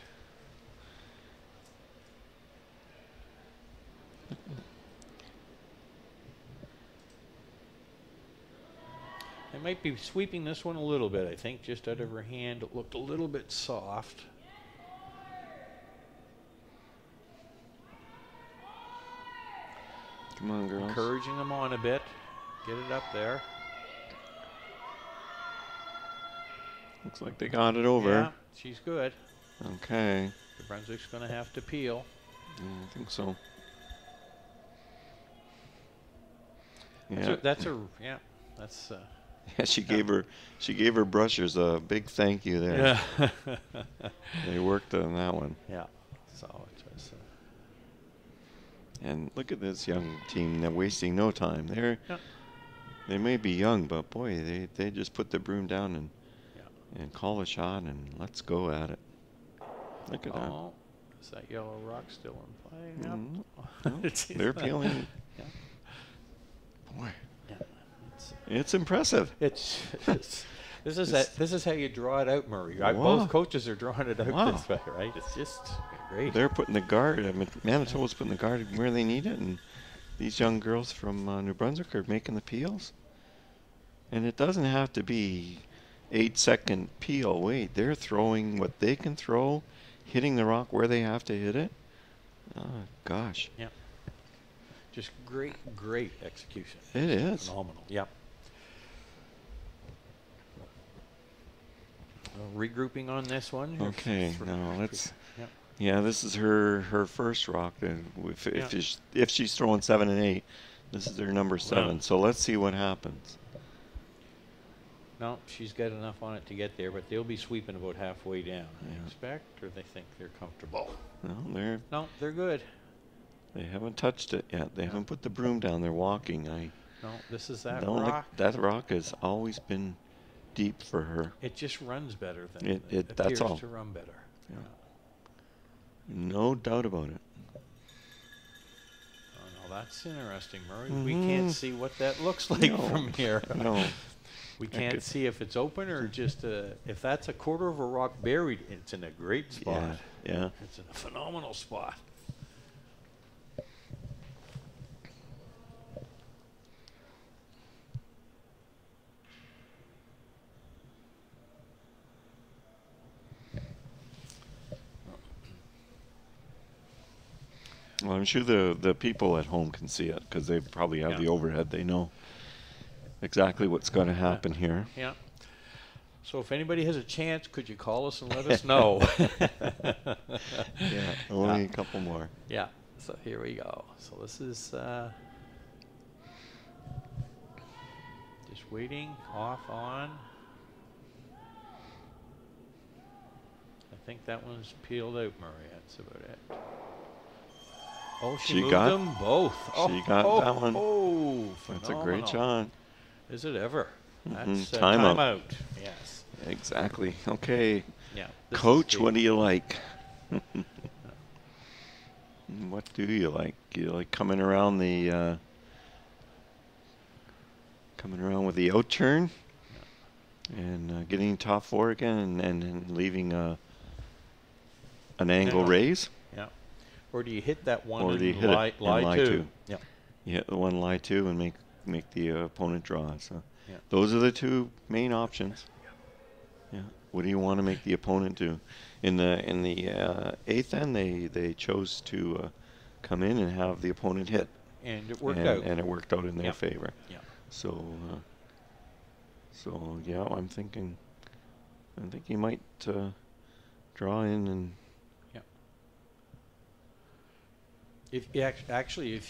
I might be sweeping this one a little bit, I think, just out of her hand. It looked a little bit soft. Come on, girls. Encouraging them on a bit. Get it up there. Looks like they got it over. Yeah, she's good. Okay. The Brunswick's going to have to peel. I think so. Yeah. That's yeah, she gave her brushers a big thank you there. Yeah. They worked on that one. Yeah. So it was. And look at this young team. They're wasting no time. They may be young, but boy, they just put the broom down and call a shot and let's go at it. Look at that. Is that yellow rock still in play? No, they're peeling. Yeah. Boy. Yeah. It's impressive. This is how you draw it out, Murray. Both coaches are drawing it out this way, right? It's just great. They're putting the guard. Manitoba's putting the guard where they need it, and these young girls from New Brunswick are making the peels. And it doesn't have to be 8-second peel. Wait, they're throwing what they can throw, hitting the rock where they have to hit it. Oh gosh. Yeah. Just great execution. It is. Phenomenal. Yep. Regrouping on this one. Okay, now let's. Yeah, this is her first rock. If she's throwing 7 and 8, this is her number 7. So let's see what happens. No, she's got enough on it to get there, but they'll be sweeping about halfway down. I expect, or they think they're comfortable. No, they're good. They haven't touched it yet. They haven't put the broom down. They're walking. No, this is that rock. That rock has always been deep for her. It just runs better than it appears that's all. to run better. Yeah. No doubt about it. Oh, no, that's interesting, Murray. We can't see what that looks like from here. No. We can't see if it's open or just if that's a quarter of a rock buried, it's in a great spot. Yeah. It's in a phenomenal spot. Well, I'm sure the people at home can see it because they probably have the overhead. They know exactly what's going to happen here. Yeah. So if anybody has a chance, could you call us and let us know? Yeah, only a couple more. Yeah. So here we go. So this is just waiting, off, on. I think that one's peeled out, Murray. That's about it. Oh, she moved them both. She got that one. Oh, that's a great shot. Is it ever? That's timeout. Yes. Exactly. Okay. Yeah. Coach, what do you like? What do you like? You like coming around with the out turn and getting top 4 again and leaving an angle raise? Yeah. Or do you hit that one or and do you hit it and lie two? Yeah. You hit the one, lie two, and make the opponent draw. So Yeah. those are the two main options. Yeah. What do you want to make the opponent do? In the eighth end, they chose to come in and have the opponent hit. And it worked out. And it worked out in their favor. Yeah. So yeah, I think he might draw in and. If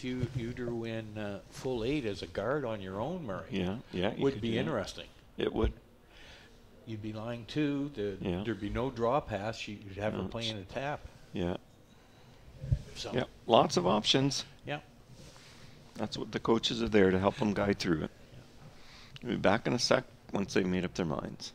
you drew in full 8 as a guard on your own, Murray, would be interesting. It would. You'd be lying 2. There'd be no draw pass. You'd have her playing a tap. Yeah. So. Yeah. Lots of options. Yeah. That's what the coaches are there to help them guide through it. We'll be back in a sec once they've made up their minds.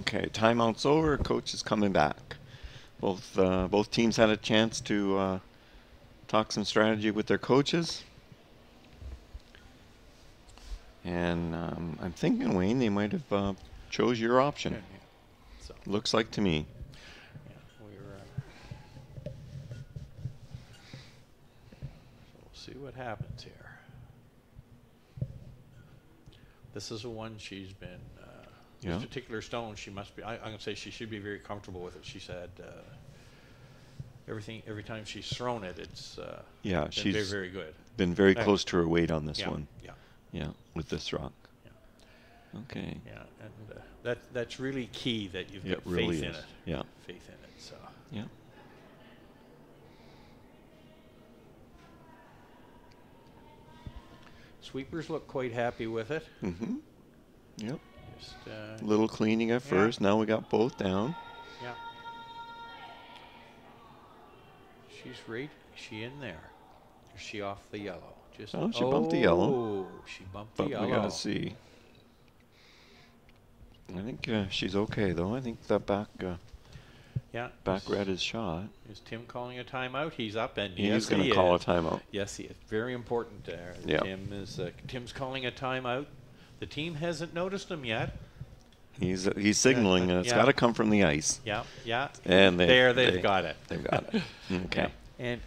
Okay, timeout's over. Coach is coming back. Both teams had a chance to talk some strategy with their coaches. And I'm thinking, Wayne, they might have chose your option. So. Looks like to me. Yeah, we'll see what happens here. This is the one she's been. This particular stone, she must be. I'm gonna say she should be very comfortable with it. She said every time she's thrown it, it's she's very, very good. Been very close to her weight on this one. Yeah, with this rock. Yeah. Okay. Yeah, and that's really key that you've got really faith in it. Yeah. Faith in it. So. Yeah. Sweepers look quite happy with it. Mm-hmm. Yep. Just a little cleaning at first. Now we got both down. Yeah. She's right. Is she in there? Is she off the yellow? She bumped the yellow. Oh, she bumped the yellow. We gotta see. I think she's okay though. I think that back red is shot. Is Tim calling a timeout? He's up and he's going to call a timeout. Yes, he is. Very important there. Yeah. Tim's calling a timeout. The team hasn't noticed him yet. He's signaling. It's got to come from the ice. Yeah. And they've got it. They've got it. Okay. And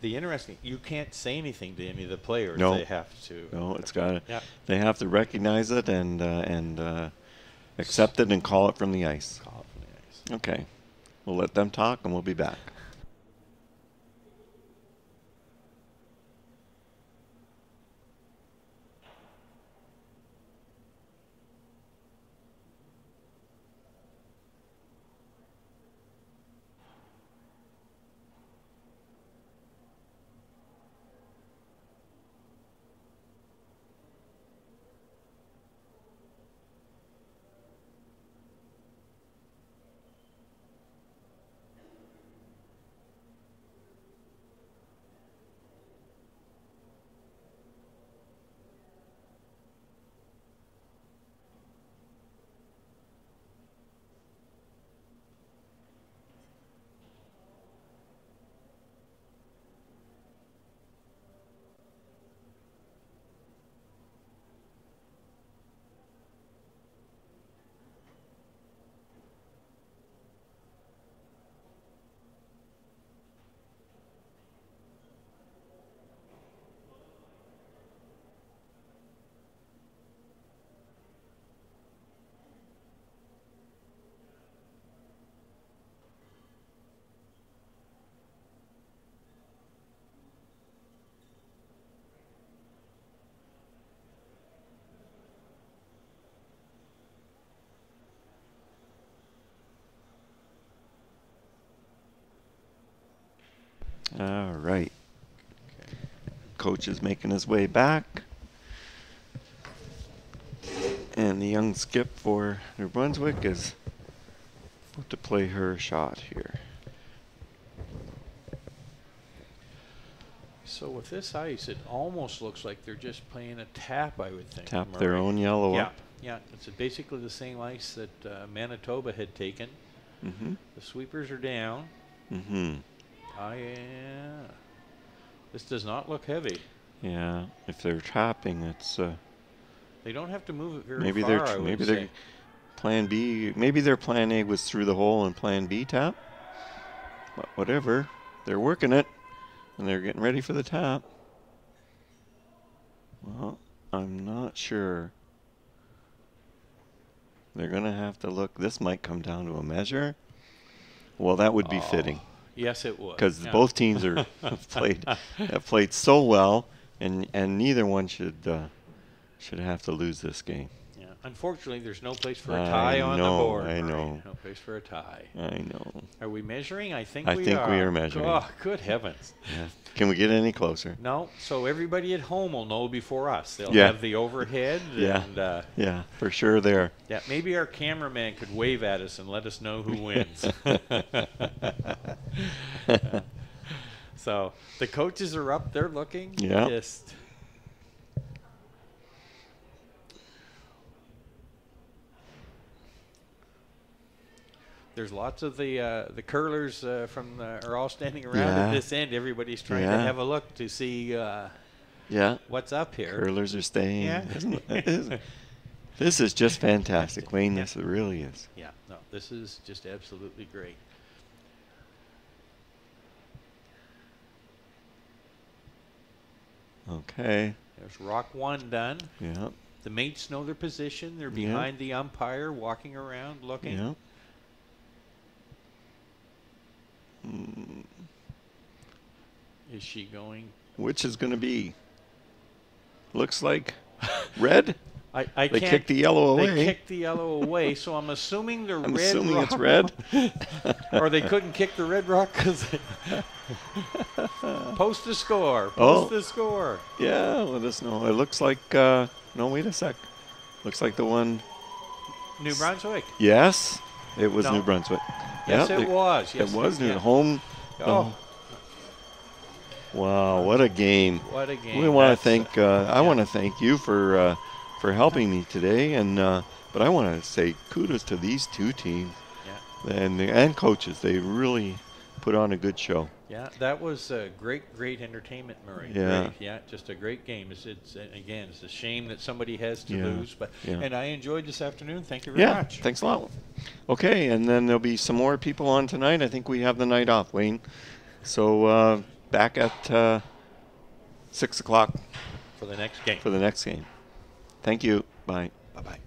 the interesting, you can't say anything to any of the players. No. They have to. No, it's got to. Yeah. They have to recognize it and accept it and call it from the ice. Call it from the ice. Okay. We'll let them talk and we'll be back. All right. coach is making his way back. And the young skip for New Brunswick is about to play her shot here. So with this ice, it almost looks like they're just playing a tap, I would think. Tap Murray. their own yellow Yeah, up. yeah. It's basically the same ice that Manitoba had taken. Mm-hmm. The sweepers are down. Mm-hmm. Yeah. This does not look heavy. Yeah, if they're tapping, it's They don't have to move it very maybe far, they're I would maybe say. their plan B, maybe their plan A was through the hole and plan B tap. But whatever, they're working it, and they're getting ready for the tap. Well, I'm not sure. They're gonna have to look. This might come down to a measure. Well, that would be fitting. Yes, it would. Because both teams are have played so well, and neither one should have to lose this game. Yeah. Unfortunately, there's no place for a tie on the board. I know. Right? No place for a tie. I know. Are we measuring? I think we are measuring. Oh, good heavens. Yeah. Can we get any closer? No. So everybody at home will know before us. They'll Yeah. have the overhead. Yeah. And, yeah, for sure there. yeah. Maybe our cameraman could wave at us and let us know who wins. So the coaches are up. They're looking. Yeah. Just. There's lots of the curlers are all standing around at this end. Everybody's trying to have a look to see what's up here. Curlers are staying. Yeah. This is just fantastic, Wayne. This really is. Yeah. No, this is just absolutely great. Okay. There's rock one done. Yeah. The mates know their position. They're behind the umpire, walking around, looking. Yeah. Is she going? Which is going to be? Looks like red. I They can't. kicked the yellow away. They kicked the yellow away, so I'm assuming the I'm red assuming rock. it's red. Or they couldn't kick the red rock because post the score. Oh. Post the score. Yeah, let us know. It looks like no, wait a sec. Looks like the one. New Brunswick. Yes, it was No. New Brunswick. Yes, Yep, it was. Yes, it was New yeah. home. Oh, Wow, what a game! what a game! We want to That's, thank. I want to thank you for helping me today, and but I want to say kudos to these two teams and coaches. They really put on a good show. Yeah, that was great entertainment, Murray. Yeah. Great. Yeah, just a great game. It's again, it's a shame that somebody has to Yeah. lose, but Yeah. and I enjoyed this afternoon. Thank you very much. Thanks a lot. Okay, and then there'll be some more people on tonight. I think we have the night off, Wayne. So back at 6 o'clock For the next game. for the next game. Thank you. Bye. Bye-bye.